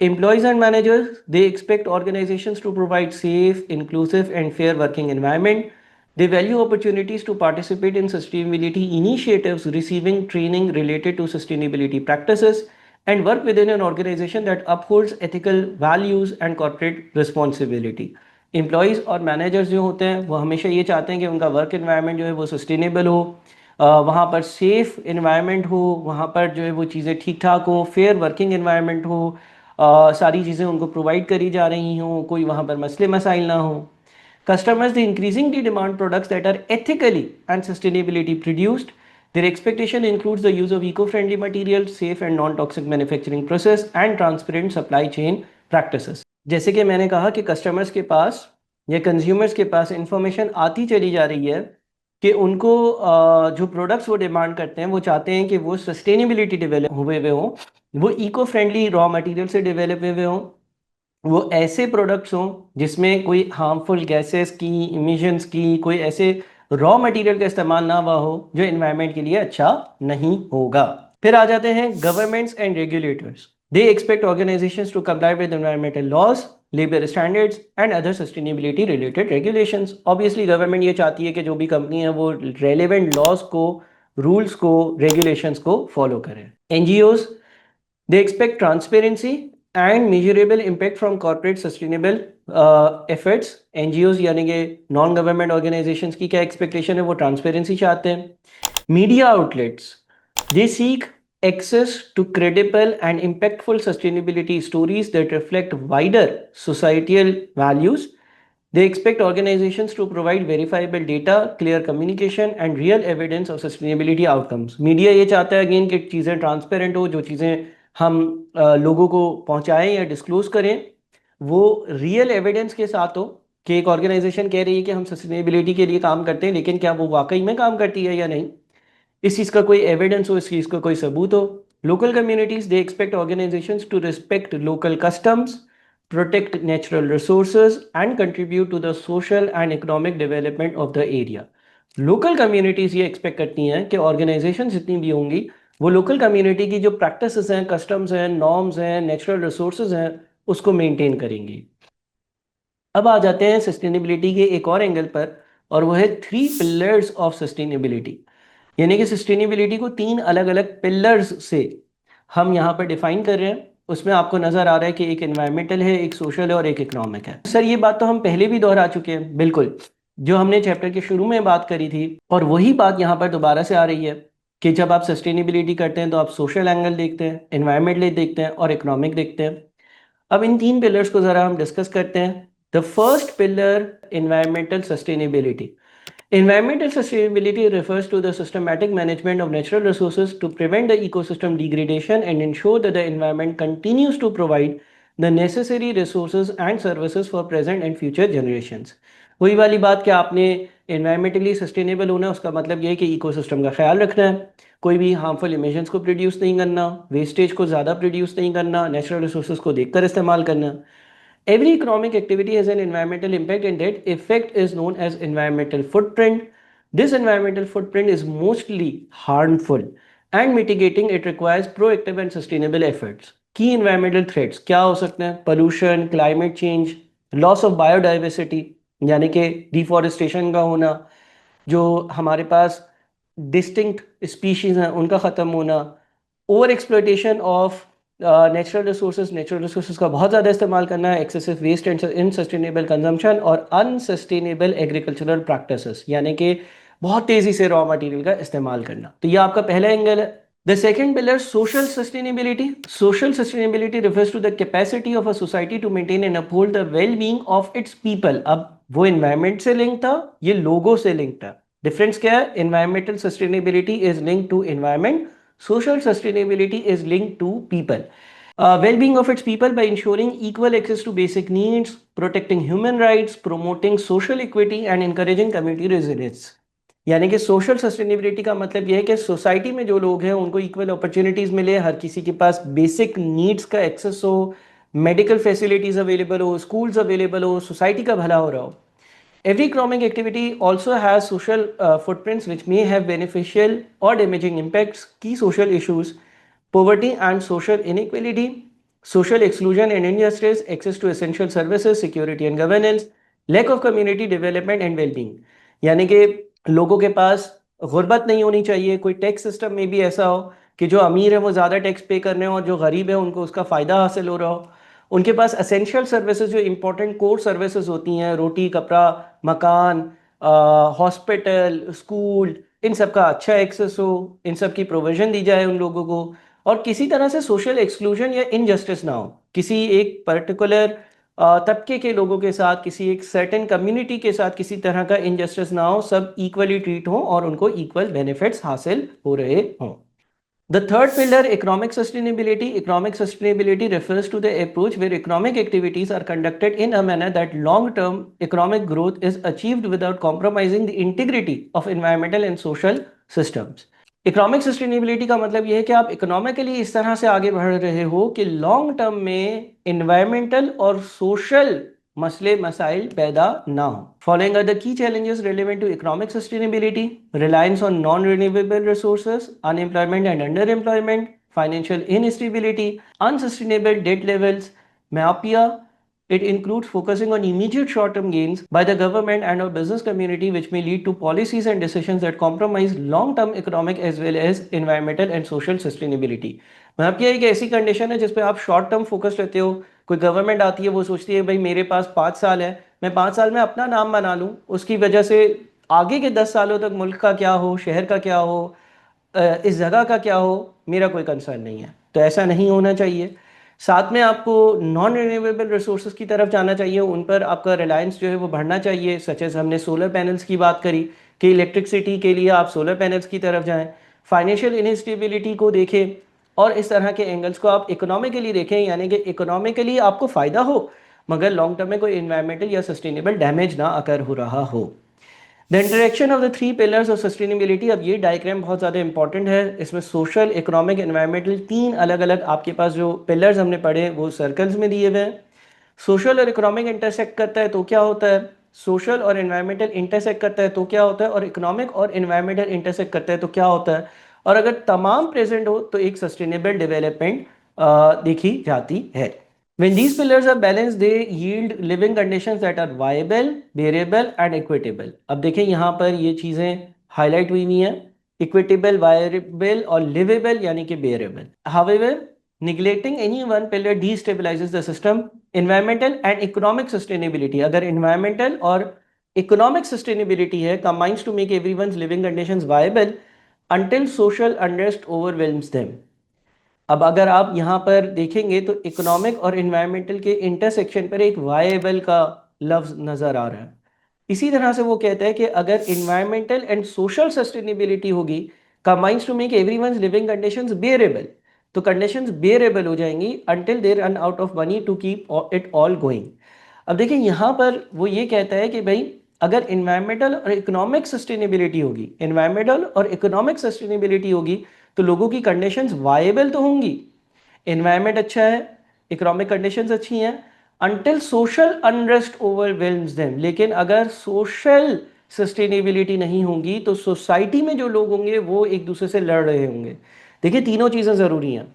Employees and managers, they expect organizations to provide safe, inclusive, and fair working environment. They value opportunities to participate in sustainability initiatives, receiving training related to sustainability practices, and work within an organization that upholds ethical values and corporate responsibility. Employees और managers जो होते हैं वो हमेशा ये चाहते हैं कि उनका वर्क एनवायरनमेंट जो है वो सस्टेनेबल हो, वहाँ पर सेफ इन्वायरमेंट हो, वहाँ पर जो है वो चीज़ें ठीक ठाक हो, फेयर वर्किंग इन्वायरमेंट हो, सारी चीज़ें उनको प्रोवाइड करी जा रही हों, कोई वहाँ पर मसले मसाइल ना हो। Customers they increasingly demand products that are ethically and sustainability produced. Their expectation includes the use of eco-friendly materials, safe and non-toxic manufacturing process, and transparent supply chain practices. जैसे कि मैंने कहा कि कस्टमर्स के पास या कंज्यूमर्स के पास information आती चली जा रही है कि उनको जो प्रोडक्ट्स वो डिमांड करते हैं वो चाहते हैं कि वो सस्टेनेबिलिटी डेवलप हुए हुए हों, वो इको फ्रेंडली रॉ मटेरियल से डेवलप हुए हुए हों, वो ऐसे प्रोडक्ट्स हों जिसमें कोई हार्मफुल गैसेस की इमिशंस की कोई ऐसे रॉ मटेरियल का इस्तेमाल ना हुआ हो जो एनवायरनमेंट के लिए अच्छा नहीं होगा। फिर आ जाते हैं governments and regulators. They expect organisations to comply with environmental laws, labour standards and other sustainability related regulations. Obviously government ये चाहती है कि जो भी कंपनी है वो रेलेवेंट लॉज को, रूल्स को, रेगुलेशंस को फॉलो करें। NGOs they expect transparency and measurable impact from corporate sustainable efforts. NGOs यानी कि नॉन गवर्नमेंट ऑर्गेनाइजेशंस की क्या एक्सपेक्टेशन है, वो ट्रांसपेरेंसी चाहते हैं। Media outlets they seek access to credible and impactful sustainability stories that reflect wider societal values. They expect organizations to provide verifiable data, clear communication, and real evidence of sustainability outcomes. Media ये चाहता है again कि चीज़ें transparent हो, जो चीज़ें हम लोगों को पहुंचाएं या डिस्क्लोज करें वो रियल एविडेंस के साथ हो, कि एक ऑर्गेनाइजेशन कह रही है कि हम सस्टेनेबिलिटी के लिए काम करते हैं, लेकिन क्या वो वाकई में काम करती है या नहीं, इस चीज़ का कोई एविडेंस हो, इस चीज़ का कोई सबूत हो। Local communities they expect organisations to respect local customs, protect natural resources and contribute to the social and economic development of the area. Local communities ये एक्सपेक्ट करती हैं कि ऑर्गेनाइजेशन जितनी भी होंगी वो लोकल कम्युनिटी की जो प्रैक्टिसेस हैं, कस्टम्स हैं, नॉर्म्स हैं, नेचुरल रिसोर्सेज हैं, उसको मेंटेन करेंगी। अब आ जाते हैं सस्टेनेबिलिटी के एक और एंगल पर, और वो है 3 पिलर्स ऑफ सस्टेनेबिलिटी। यानी कि सस्टेनेबिलिटी को 3 अलग अलग पिलर्स से हम यहाँ पर डिफाइन कर रहे हैं। उसमें आपको नजर आ रहा है कि एक एनवायरमेंटल है, एक सोशल है और एक इकोनॉमिक है। सर ये बात तो हम पहले भी दोहरा चुके हैं, बिल्कुल, जो हमने चैप्टर के शुरू में बात करी थी, और वही बात यहाँ पर दोबारा से आ रही है कि जब आप सस्टेनेबिलिटी करते हैं तो आप सोशल एंगल देखते हैं, एनवायरमेंटल देखते हैं और इकोनॉमिक देखते हैं। अब इन 3 पिलर्स को ज़रा हम डिस्कस करते हैं। The first pillar, environmental sustainability. Environmental sustainability refers to the systematic management of natural resources to prevent the ecosystem degradation and ensure that the environment continues to provide the necessary resources and services for present and future generations. वही वाली बात कि आपने environmentally sustainable होना, उसका मतलब ये है कि इकोसिस्टम का ख्याल रखना है, कोई भी हार्मफुल इमिशंस को प्रोड्यूस नहीं करना, वेस्टेज को ज़्यादा प्रोड्यूस नहीं करना, नेचुरल रिसोर्सेज को देखकर इस्तेमाल करना। Every economic activity has an environmental impact, and that effect is known as environmental footprint. This environmental footprint is mostly harmful, and mitigating it requires proactive and sustainable efforts. Key environmental threats क्या हो सकते हैं? Pollution, climate change, loss of biodiversity यानी कि deforestation का होना, जो हमारे पास डिस्टिंक्ट स्पीशीज हैं उनका ख़त्म होना, over exploitation of natural resources का बहुत ज़्यादा इस्तेमाल करना है, एक्सेसिव वेस्ट एंड इनसस्टेनेबल कंजम्पशन, और अनसस्टेनेबल एग्रीकल्चरल प्रैक्टिसेस यानी कि बहुत तेज़ी से रॉ मटेरियल का इस्तेमाल करना। तो ये आपका पहला एंगल है। The second pillar, social sustainability. Social sustainability refers to the capacity of a society to maintain and uphold the well-being of its people. अब वो environment से लिंक था, ये लोगों से लिंक था। डिफरेंस क्या है? Environmental sustainability is linked to environment, social sustainability is linked to people. well-being of its people by ensuring equal access to basic needs, protecting human rights, promoting social equity and encouraging community resilience. यानी कि social sustainability का मतलब यह है कि society में जो लोग हैं उनको इक्वल अपॉर्चुनिटीज मिले, हर किसी के पास बेसिक नीड्स का एक्सेस हो, मेडिकल फैसिलिटीज अवेलेबल हो, स्कूल्स अवेलेबल हो, सोसाइटी का भला हो रहा हो. Every economic activity also has social footprints which may have beneficial or damaging impacts. Key social issues: poverty and social inequality, social exclusion and injustice, access to essential services, security and governance, lack of community development and well-being. यानी कि लोगों के पास गुर्बत नहीं होनी चाहिए, कोई tax system में भी ऐसा हो कि जो अमीर है वो ज़्यादा टैक्स पे कर रहे हो और जो गरीब है उनको उसका फ़ायदा हासिल हो रहा हो. उनके पास असेंशियल सर्विसेज जो इंपॉर्टेंट कोर सर्विसेज होती हैं, रोटी कपड़ा मकान, हॉस्पिटल, स्कूल, इन सब का अच्छा एक्सेस हो, इन सब की प्रोविजन दी जाए उन लोगों को, और किसी तरह से सोशल एक्सक्लूजन या इनजस्टिस ना हो किसी एक पर्टिकुलर तबके के लोगों के साथ, किसी एक सर्टेन कम्युनिटी के साथ किसी तरह का इनजस्टिस ना हो, सब इक्वली ट्रीट हो और उनको इक्वल बेनिफिट्स हासिल हो रहे हों. The third pillar, economic sustainability. Economic sustainability refers to the approach where economic activities are conducted in a manner that long-term economic growth is achieved without compromising the integrity of environmental and social systems. Economic sustainability का मतलब यह है कि आप economically इस तरह से आगे बढ़ रहे हो कि लॉन्ग टर्म में इन्वायरमेंटल और सोशल मसले मसाइल पैदा ना हो. Following are the key challenges relevant to economic sustainability: reliance on non renewable resources, unemployment and underemployment, financial instability, unsustainable debt levels, myopia. It includes focusing on immediate short-term gains by the government and our business community, which may lead to policies and decisions that compromise long-term economic as well as environmental and social sustainability. मतलब क्या है कि ऐसी condition है जिसपे आप short term focus रहते हो. कोई गवर्नमेंट आती है, वो सोचती है भाई मेरे पास 5 साल है, मैं 5 साल में अपना नाम बना लूँ, उसकी वजह से आगे के 10 सालों तक मुल्क का क्या हो, शहर का क्या हो, इस जगह का क्या हो, मेरा कोई कंसर्न नहीं है. तो ऐसा नहीं होना चाहिए. साथ में आपको नॉन रिन्यूएबल रिसोर्सेज की तरफ जाना चाहिए, उन पर आपका रिलायंस जो है वो बढ़ना चाहिए. सच एज हमने सोलर पैनल्स की बात करी कि इलेक्ट्रिसिटी के लिए आप सोलर पैनल्स की तरफ जाएं. फाइनेंशियल इनस्टेबिलिटी को देखें और इस तरह के एंगल्स को आप इकोनॉमिकली देखें, यानी कि इकोनॉमिकली आपको फ़ायदा हो मगर लॉन्ग टर्म में कोई इन्वायरमेंटल या सस्टेनेबल डैमेज ना अकर हो रहा हो. The interaction of the three pillars of sustainability. अब ये डायग्राम बहुत ज़्यादा इंपॉर्टेंट है. इसमें सोशल, इकोनॉमिक, एनवायरमेंटल, तीन अलग अलग आपके पास जो पिलर्स हमने पढ़े वो सर्कल्स में दिए हुए हैं. सोशल और इकोनॉमिक इंटरसेक्ट करता है तो क्या होता है, सोशल और एनवायरमेंटल इंटरसेक्ट करता है तो क्या होता है, और इकोनॉमिक और एनवायरमेंटल इंटरसेक्ट करता है तो क्या होता है. और अगर तमाम प्रेजेंट हो तो एक सस्टेनेबल डेवलपमेंट देखी जाती है. When these pillars are balanced, they yield living conditions that are viable, bearable and equitable. अब देखें यहाँ पर ये चीज़ें हाईलाइट हुई हुई हैं, equitable, viable और livable यानी कि bearable. However, neglecting any one pillar destabilizes the system. Environmental and economic sustainability. अगर environmental और economic sustainability है, combines to make everyone's living conditions viable until social unrest overwhelms them. अब अगर आप यहाँ पर देखेंगे तो इकोनॉमिक और इन्वायरमेंटल के इंटरसेक्शन पर एक वायबल का लफ्ज नजर आ रहा है. इसी तरह से वो कहता है कि अगर इन्वायरमेंटल एंड सोशल सस्टेनेबिलिटी होगी, combines to make everyone's living conditions bearable, तो कंडीशंस बेरेबल हो जाएंगी until they run out of money to keep it all going. अब देखिए यहाँ पर वो ये कहता है कि भाई अगर इन्वायरमेंटल और इकोनॉमिक सस्टेनेबिलिटी होगी, इन्वायरमेंटल और इकोनॉमिक सस्टेनेबिलिटी होगी तो लोगों की कंडीशंस वायबल तो होंगी, इन्वायरमेंट अच्छा है, इकोनॉमिक कंडीशंस अच्छी हैं, अंटिल सोशल अनरेस्ट ओवरवेल्म्स देम. लेकिन अगर सोशल सस्टेनेबिलिटी नहीं होगी तो सोसाइटी में जो लोग होंगे वो एक दूसरे से लड़ रहे होंगे. देखिए तीनों चीज़ें ज़रूरी हैं,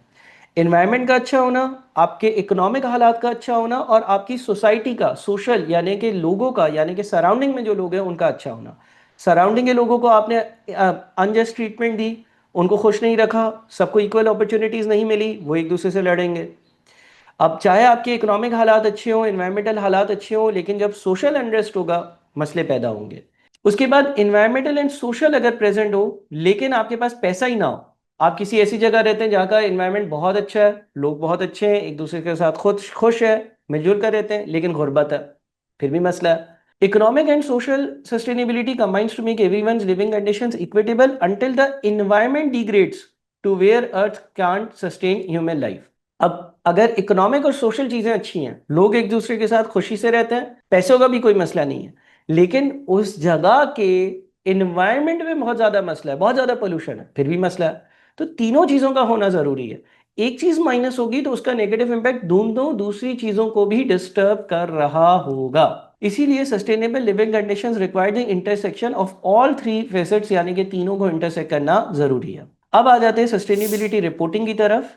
इन्वायरमेंट का अच्छा होना, आपके इकोनॉमिक हालात का अच्छा होना और आपकी सोसाइटी का, सोशल यानी कि लोगों का, यानी कि सराउंडिंग में जो लोग हैं उनका अच्छा होना. सराउंडिंग के लोगों को आपने अनजस्ट ट्रीटमेंट दी, उनको खुश नहीं रखा, सबको इक्वल अपॉर्चुनिटीज़ नहीं मिली, वो एक दूसरे से लड़ेंगे. अब चाहे आपके इकोनॉमिक हालात अच्छे हों, इन्वायरमेंटल हालात अच्छे हों, लेकिन जब सोशल अनरेस्ट होगा मसले पैदा होंगे. उसके बाद इन्वायरमेंटल एंड सोशल अगर प्रेजेंट हो लेकिन आपके पास पैसा ही ना हो, आप किसी ऐसी जगह रहते हैं जहाँ का इन्वायरमेंट बहुत अच्छा है, लोग बहुत अच्छे हैं, एक दूसरे के साथ खुद खुश है, मिलजुल कर रहते हैं, लेकिन गुर्बत है, फिर भी मसला है. Economic and social sustainability combines to make everyone's living conditions equitable until the environment degrades to where Earth can't sustain human life. अब अगर इकोनॉमिक और सोशल चीजें अच्छी हैं, लोग एक दूसरे के साथ खुशी से रहते हैं, पैसों का भी कोई मसला नहीं है, लेकिन उस जगह के इन्वायरमेंट में बहुत ज्यादा मसला है, बहुत ज्यादा पोल्यूशन है, फिर भी मसला है। तो तीनों चीजों का होना जरूरी है। एक चीज माइनस होगी तो उसका नेगेटिव इम्पैक्ट दोनों दूसरी चीजों को भी डिस्टर्ब कर रहा होगा। इसीलिए sustainable living conditions require the intersection of all three facets, यानी कि तीनों को इंटरसेक्ट करना जरूरी है। अब आ जाते हैं सस्टेनेबिलिटी रिपोर्टिंग की तरफ।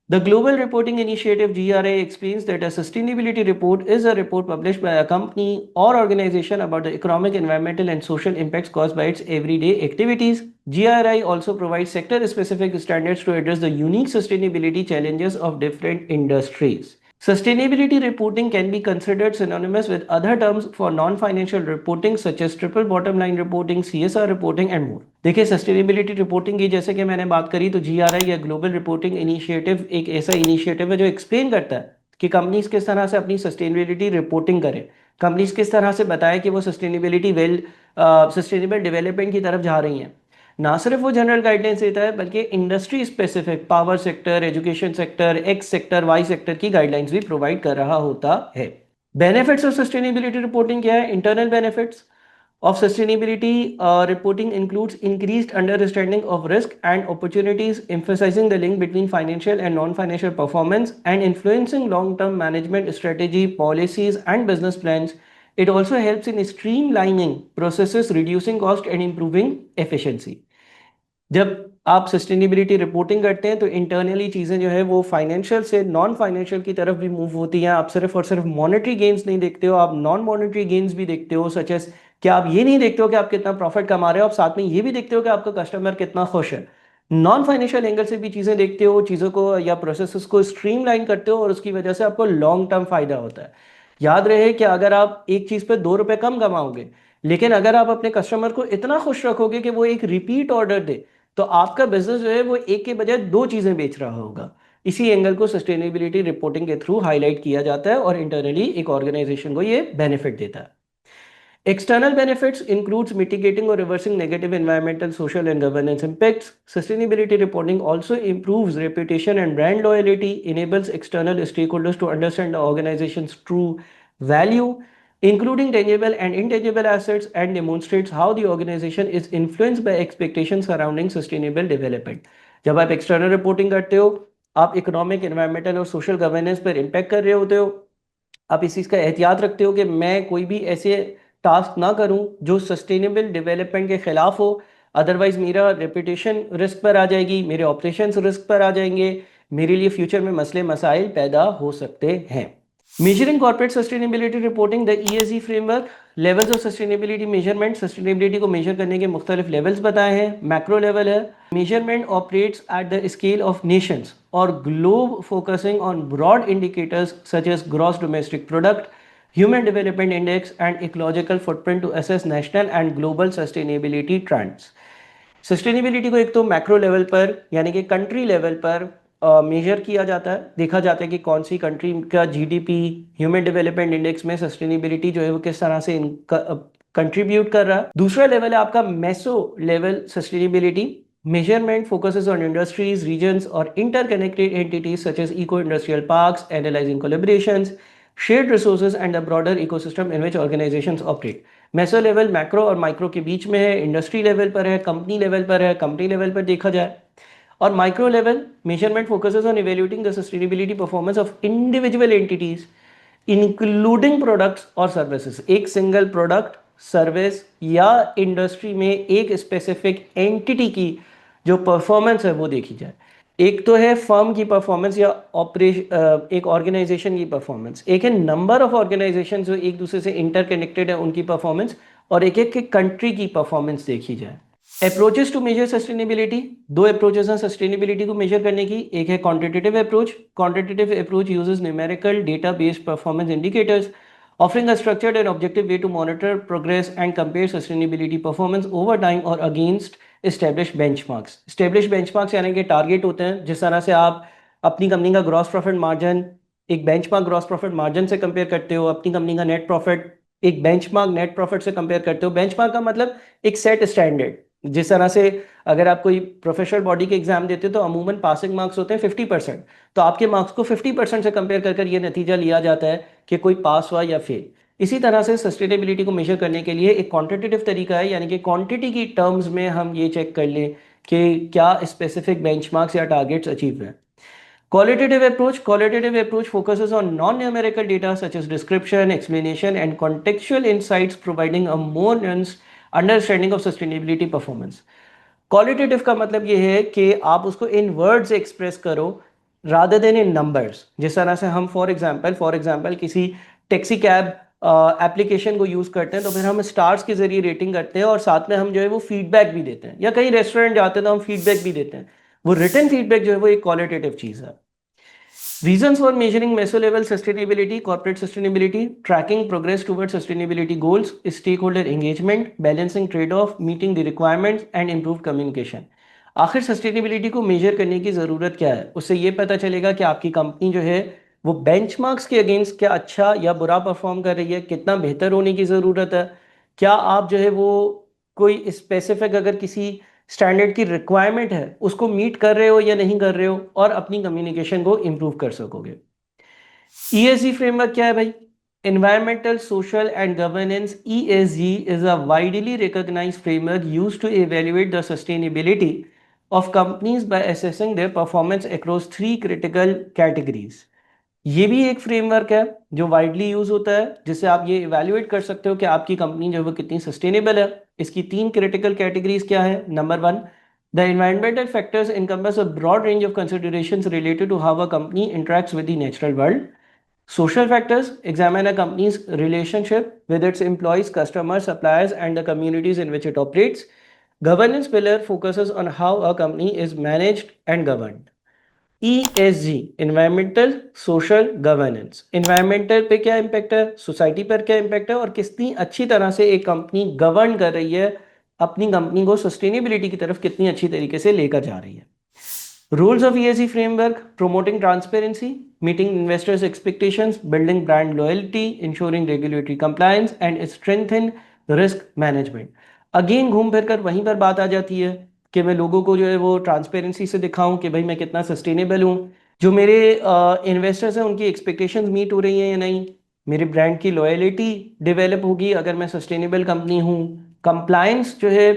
The Global Reporting Initiative GRI explains that a sustainability report is a report published by a company or organization about the economic, environmental, and social impacts caused by its everyday activities. GRI also provides sector specific standards to address the unique sustainability challenges of different industries. Sustainability reporting can be considered synonymous with other terms for non-financial reporting such as triple bottom line reporting, CSR reporting and more. देखिए sustainability reporting की जैसे कि मैंने बात करी, तो GRI या global reporting initiative एक ऐसा इनिशिएटिव है जो एक्सप्लेन करता है कि कंपनीज किस तरह से अपनी सस्टेनेबिलिटी रिपोर्टिंग करें, कंपनीज किस तरह से बताएं कि वो सस्टेनेबल डेवलपमेंट की तरफ जा रही हैं। ना सिर्फ वो जनरल गाइडलाइंस देता है, बल्कि industry specific power sector, education sector, X sector, Y sector की गाइडलाइंस भी प्रोवाइड कर रहा होता है। बेनिफिट्स ऑफ सस्टेनेबिलिटी रिपोर्टिंग क्या है? Internal benefits of sustainability reporting includes increased understanding of risk and opportunities, emphasizing the link between financial and non-financial performance and influencing long-term management strategy, policies, and business plans. It also helps in streamlining processes, reducing cost, and improving efficiency. जब आप sustainability reporting करते हैं तो internally चीज़ें जो है वो financial से नॉन फाइनेंशियल की तरफ भी मूव होती हैं। आप सिर्फ और सिर्फ मॉनेटरी गेन्स नहीं देखते हो, आप नॉन मॉनेटरी गेन्स भी देखते हो। सच एज कि आप ये नहीं देखते हो कि आप कितना प्रॉफिट कमा रहे हो, आप साथ में ये भी देखते हो कि आपका कस्टमर कितना खुश है। नॉन फाइनेंशियल एंगल से भी चीज़ें देखते हो, चीज़ों को या प्रोसेसेस को स्ट्रीमलाइन करते हो और उसकी वजह से आपको लॉन्ग टर्म फायदा होता है। याद रहे कि अगर आप एक चीज़ पे 2 रुपए कम कमाओगे, लेकिन अगर आप अपने कस्टमर को इतना खुश रखोगे कि वो एक रिपीट ऑर्डर दे, तो आपका बिजनेस जो है वो एक के बजाय 2 चीजें बेच रहा होगा। इसी एंगल को सस्टेनेबिलिटी रिपोर्टिंग के थ्रू हाईलाइट किया जाता है और इंटरनली एक ऑर्गेनाइजेशन को ये बेनिफिट देता है। External benefits includes mitigating or reversing negative environmental, social, and governance impacts. Sustainability reporting also improves reputation and brand loyalty, enables external stakeholders to understand the organization's true value, including tangible and intangible assets, and demonstrates how the organization is influenced by expectations surrounding sustainable development. जब आप external reporting करते हो, आप economic, environmental और social governance पर impact कर रहे होते हो। आप इस चीज़ का एहतियात रखते हो कि मैं कोई भी ऐसे टास्क ना करूं जो सस्टेनेबल डेवलपमेंट के खिलाफ हो, अदरवाइज मेरा रेपुटेशन रिस्क पर आ जाएगी, मेरे ऑपरेशंस रिस्क पर आ जाएंगे, मेरे लिए फ्यूचर में मसले मसाइल पैदा हो सकते हैं। Measuring corporate sustainability reporting, the ESG framework. Levels of sustainability measurement, sustainability को मेजर करने के मुख्तलिफ लेवल्स बताए हैं। मैक्रो लेवल है, measurement operates at the scale of nations और globe, focusing on broad indicators such as gross domestic product, Human Development Index, and ecological footprint to assess national and global sustainability trends. Sustainability को एक तो macro level पर यानी कि country level पर major किया जाता है, देखा जाता है कि कौन सी कंट्री का जीडीपी, ह्यूमन डेवलपमेंट इंडेक्स में सस्टेनेबिलिटी जो है वो किस तरह से कंट्रीब्यूट कर रहा है। दूसरा लेवल है आपका meso level sustainability. Measurement focuses on industries, regions, or interconnected entities such as eco-industrial parks, analyzing collaborations, shared resources, and the broader ecosystem in which organizations operate. Meso level macro और micro के बीच में है, industry level पर है, company level पर है, company level पर देखा जाए। और micro level measurement focuses on evaluating the sustainability performance of individual entities including products और सर्विसेज। एक सिंगल प्रोडक्ट, सर्विस या इंडस्ट्री में एक स्पेसिफिक एंटिटी की जो परफॉर्मेंस है वो देखी जाए। एक तो है फर्म की परफॉर्मेंस या ऑपरेशन, एक ऑर्गेनाइजेशन की परफॉर्मेंस, एक है नंबर ऑफ ऑर्गेनाइजेशन जो एक दूसरे से इंटरकनेक्टेड है उनकी परफॉर्मेंस, और एक कंट्री की परफॉर्मेंस देखी जाए। Approaches to measure sustainability, 2 approaches हैं सस्टेनेबिलिटी को मेजर करने की। एक है quantitative approach. Quantitative approach uses numerical data based performance indicators, offering a structured and objective way to monitor progress and compare sustainability performance over time or against established benchmarks. Established benchmarks यानी कि target होते हैं, जिस तरह से आप अपनी company का ग्रॉस प्रॉफिट मार्जिन एक बेंचमार्क ग्रॉस प्रॉफिट मार्जिन से कंपेयर करते हो, अपनी कंपनी का नेट प्रॉफिट एक बेंचमार्क नेट प्रॉफिट से कंपेयर करते हो। बेंचमार्क का मतलब एक सेट स्टैंडर्ड, जिस तरह से अगर आप कोई प्रोफेशनल बॉडी के एग्जाम देते हो तो अमूमन पासिंग मार्क्स होते हैं 50%, तो आपके मार्क्स को 50% से कंपेयर कर कर ये नतीजा लिया जाता है कि कोई पास हुआ या फेल। इसी तरह से सस्टेनेबिलिटी को मेजर करने के लिए एक क्वांटिटेटिव तरीका है, यानी कि क्वांटिटी की टर्म्स में हम ये चेक कर लें कि क्या स्पेसिफिक बेंचमार्क्स या टारगेट्स अचीव हैं। Qualitative approach focuses on non-numerical data such as description, explanation, and contextual insights, providing a more nuanced understanding of sustainability performance. Qualitative का मतलब ये है कि आप उसको इन वर्ड्स एक्सप्रेस करो रादर देन इन नंबर्स। जिस तरह से हम फॉर एग्जांपल किसी टैक्सी कैब एप्लीकेशन को यूज करते हैं तो फिर हम स्टार्स के जरिए रेटिंग करते हैं और साथ में हम जो है वो फीडबैक भी देते हैं, या कहीं रेस्टोरेंट जाते हैं तो हम फीडबैक भी देते हैं। वो रिटन फीडबैक जो है वो एक क्वालिटेटिव चीज है। Reasons for measuring meso-level sustainability, corporate sustainability, tracking progress towards sustainability goals, stakeholder engagement, balancing trade-off, meeting the requirements and improved communication. आखिर सस्टेनेबिलिटी को मेजर करने की ज़रूरत क्या है? उससे ये पता चलेगा कि आपकी कंपनी जो है वो बेंचमार्क्स के अगेंस्ट क्या अच्छा या बुरा परफॉर्म कर रही है, कितना बेहतर होने की ज़रूरत है, क्या आप जो है वो कोई स्पेसिफिक अगर किसी स्टैंडर्ड की रिक्वायरमेंट है उसको मीट कर रहे हो या नहीं कर रहे हो, और अपनी कम्युनिकेशन को इंप्रूव कर सकोगे। ईएसजी फ्रेमवर्क क्या है भाई? Environmental, Social and Governance (ESG) is a widely recognized framework used to evaluate the sustainability of companies by assessing their performance across three critical categories. ये भी एक फ्रेमवर्क है जो वाइडली यूज होता है, जिससे आप ये इवेल्युएट कर सकते हो कि आपकी कंपनी जो है वो कितनी सस्टेनेबल है। इसकी तीन क्रिटिकल कैटेगरीज क्या है? Number one, the environmental factors encompass a broad range of considerations related to how a company interacts with the natural world. Social factors examine a company's relationship with its employees, customers, suppliers, and the communities in which it operates. Governance pillar focuses on how a company is managed and governed. ESG, environmental social governance, environmental पे क्या impact है, society पर क्या impact है, और कितनी अच्छी तरह से एक कंपनी गवर्न कर रही है, अपनी कंपनी को सस्टेनेबिलिटी की तरफ कितनी अच्छी तरीके से लेकर जा रही है। Rules of ESG framework: promoting transparency, meeting investors expectations, building brand loyalty, ensuring regulatory compliance and strengthen risk management. Again घूम फिर कर वहीं पर बात आ जाती है कि मैं लोगों को जो है वो ट्रांसपेरेंसी से दिखाऊं कि भाई मैं कितना सस्टेनेबल हूँ, जो मेरे इन्वेस्टर्स हैं उनकी एक्सपेक्टेशंस मीट हो रही हैं या नहीं, मेरे ब्रांड की लॉयलिटी डेवलप होगी अगर मैं सस्टेनेबल कंपनी हूँ, कंप्लायंस जो है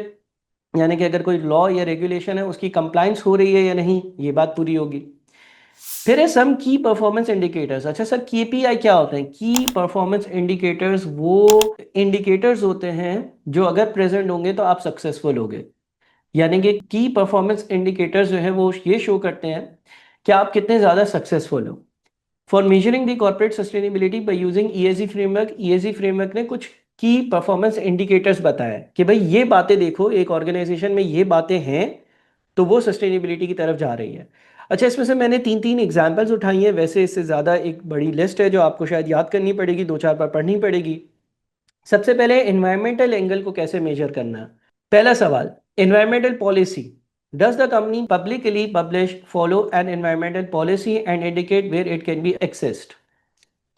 यानी कि अगर कोई लॉ या रेगुलेशन है उसकी कंप्लायंस हो रही है या नहीं, ये बात पूरी होगी। फिर है सम की परफॉर्मेंस इंडिकेटर्स। अच्छा सर, KPI क्या होते हैं? की परफॉर्मेंस इंडिकेटर्स वो इंडिकेटर्स होते हैं जो अगर प्रेजेंट होंगे तो आप सक्सेसफुल होगे। यानी कि की परफॉर्मेंस इंडिकेटर्स जो है वो ये शो करते हैं कि आप कितने ज़्यादा सक्सेसफुल हो। For measuring the corporate sustainability by using ESG framework, ESG framework ने कुछ की परफॉर्मेंस इंडिकेटर्स बताया कि भाई ये बातें देखो, एक ऑर्गेनाइजेशन में ये बातें हैं तो वो सस्टेनेबिलिटी की तरफ जा रही है। अच्छा, इसमें से मैंने तीन तीन एग्जाम्पल्स उठाई हैं, वैसे इससे ज़्यादा एक बड़ी लिस्ट है जो आपको शायद याद करनी पड़ेगी, दो चार बार पढ़नी पड़ेगी। सबसे पहले एनवायरमेंटल एंगल को कैसे मेजर करना है। पहला सवाल, environmental policy. Does the company publicly publish follow an environmental policy and indicate where it can be accessed?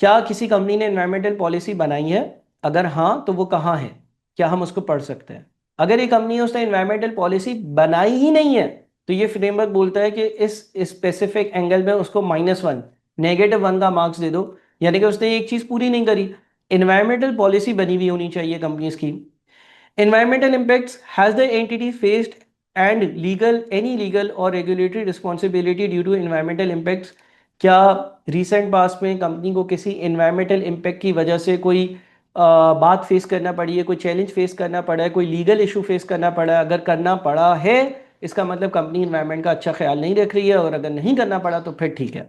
क्या किसी कंपनी ने एनवायरमेंटल पॉलिसी बनाई है? अगर हाँ तो वो कहाँ है, क्या हम उसको पढ़ सकते हैं? अगर ये कंपनी है उसने एनवायरमेंटल पॉलिसी बनाई ही नहीं है तो ये फ्रेमवर्क बोलता है कि इस स्पेसिफिक एंगल में उसको -1, -1 का मार्क्स दे दो, यानी कि उसने एक चीज पूरी नहीं करी। एनवायरमेंटल पॉलिसी बनी हुई होनी चाहिए कंपनीज की। Environmental impacts: has the entity faced and any legal or regulatory responsibility due to environmental impacts? क्या recent past में कंपनी को किसी environmental impact की वजह से कोई बात फेस करना पड़ी है, कोई चैलेंज फेस करना पड़ा है, कोई लीगल इशू फेस करना पड़ा है? अगर करना पड़ा है इसका मतलब कंपनी इन्वायरमेंट का अच्छा ख्याल नहीं रख रही है, और अगर नहीं करना पड़ा तो फिर ठीक है।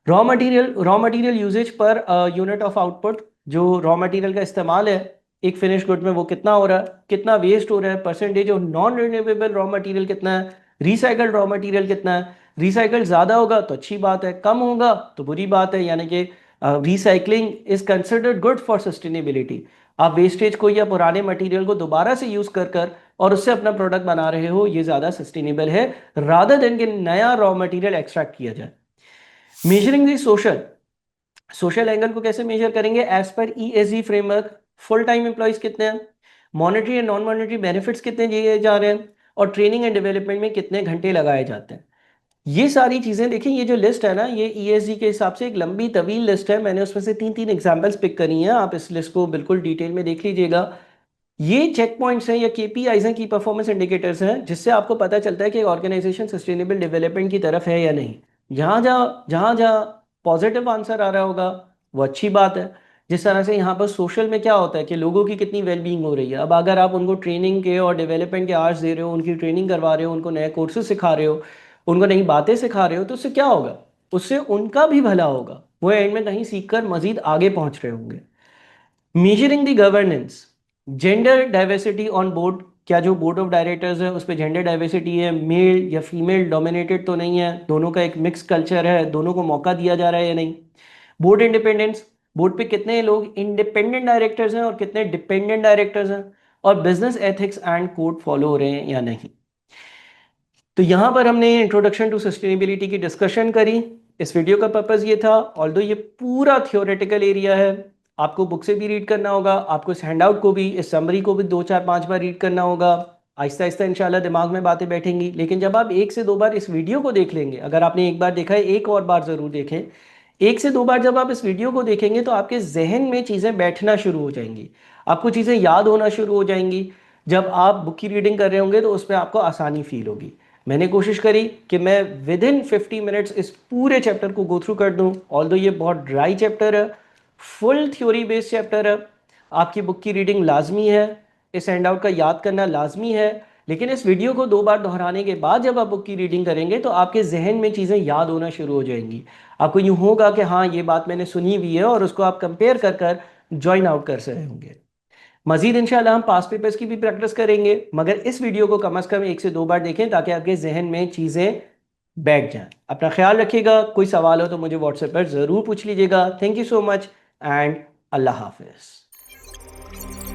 Raw material usage per unit of output, जो रॉ मटेरियल का इस्तेमाल है एक फिनिश गुड में वो कितना हो रहा है, कितना वेस्ट हो रहा है, percentage of non renewable raw material कितना है, रिसाइकल्ड रॉ मटेरियल कितना है। रिसाइकल ज़्यादा होगा तो अच्छी बात है, कम होगा तो बुरी बात है, यानी कि recycling is considered good for sustainability. आप वेस्टेज को या पुराने मटेरियल को दोबारा से यूज कर कर और उससे अपना प्रोडक्ट बना रहे हो, ये ज़्यादा सस्टेनेबल है रादर देन कि नया रॉ मटेरियल एक्सट्रैक्ट किया जाए। Measuring the social, social angle को कैसे मेजर करेंगे? As per ESG framework, full time employees कितने हैं, monetary and non monetary benefits कितने दिए जा रहे हैं, और ट्रेनिंग एंड डेवलपमेंट में कितने घंटे लगाए जाते हैं। ये सारी चीज़ें देखिए, ये जो लिस्ट है ना, ये ईएसजी के हिसाब से एक लंबी तवील लिस्ट है। मैंने उसमें से तीन तीन एग्जांपल्स पिक करी हैं, आप इस लिस्ट को बिल्कुल डिटेल में देख लीजिएगा। ये चेक पॉइंट्स हैं या केपीआईज हैं, की परफॉर्मेंस इंडिकेटर्स हैं, जिससे आपको पता चलता है कि ऑर्गेनाइजेशन सस्टेनेबल डेवलपमेंट की तरफ है या नहीं। जहाँ जहाँ पॉजिटिव आंसर आ रहा होगा वो अच्छी बात है। जिस तरह से यहाँ पर सोशल में क्या होता है कि लोगों की कितनी वेलबींग हो रही है। अब अगर आप उनको ट्रेनिंग के और डेवलपमेंट के आवर्स दे रहे हो, उनकी ट्रेनिंग करवा रहे हो, उनको नए कोर्सेज सिखा रहे हो, उनको नई बातें सिखा रहे हो, तो उससे क्या होगा? उससे उनका भी भला होगा, वो एंड में कहीं सीख कर मजीद आगे पहुंच रहे होंगे। Measuring the governance, gender diversity on board, क्या जो बोर्ड ऑफ डायरेक्टर्स है उस पर जेंडर डाइवर्सिटी है, मेल या फीमेल डोमिनेटेड तो नहीं है, दोनों का एक मिक्स कल्चर है, दोनों को मौका दिया जा रहा है या नहीं। बोर्ड इंडिपेंडेंस, बोर्ड पे कितने लोग इंडिपेंडेंट डायरेक्टर्स हैं और कितने डिपेंडेंट डायरेक्टर्स हैं, और business ethics and code follow हो रहे हैं या नहीं। तो यहाँ पर हमने इंट्रोडक्शन टू सस्टेनेबिलिटी की डिस्कशन करी। इस वीडियो का पर्पस ये था, ऑल्दो ये पूरा थियोरेटिकल एरिया है, आपको बुक से भी रीड करना होगा, आपको इस हैंडआउट को भी, इस समरी को भी 2 4 5 बार रीड करना होगा। आहिस्ता आहिस्ता इंशाल्लाह दिमाग में बातें बैठेंगी। लेकिन जब आप 1 से 2 बार इस वीडियो को देख लेंगे, अगर आपने एक बार देखा है एक और बार ज़रूर देखें। 1 से 2 बार जब आप इस वीडियो को देखेंगे तो आपके जहन में चीज़ें बैठना शुरू हो जाएंगी, आपको चीज़ें याद होना शुरू हो जाएंगी। जब आप बुक की रीडिंग कर रहे होंगे तो उस पर आपको आसानी फील होगी। मैंने कोशिश करी कि मैं विद इन 50 मिनट्स इस पूरे चैप्टर को गो थ्रू कर दूं। ऑल्दो ये बहुत ड्राई चैप्टर है, फुल थ्योरी बेस्ड चैप्टर है, आपकी बुक की रीडिंग लाजमी है, इस हैंड आउट का याद करना लाजमी है। लेकिन इस वीडियो को 2 बार दोहराने के बाद जब आप बुक की रीडिंग करेंगे तो आपके जहन में चीज़ें याद होना शुरू हो जाएंगी। आपको यूँ होगा कि हाँ, ये बात मैंने सुनी हुई है, और उसको आप कंपेयर कर कर ज्वाइन आउट कर रहे होंगे। मजीद इंशाल्लाह हम पास पेपर्स की भी प्रैक्टिस करेंगे, मगर इस वीडियो को कम से कम 1 से 2 बार देखें ताकि आपके जहन में चीज़ें बैठ जाएं। अपना ख्याल रखिएगा, कोई सवाल हो तो मुझे व्हाट्सएप पर ज़रूर पूछ लीजिएगा। Thank you so much and अल्लाह हाफिज़।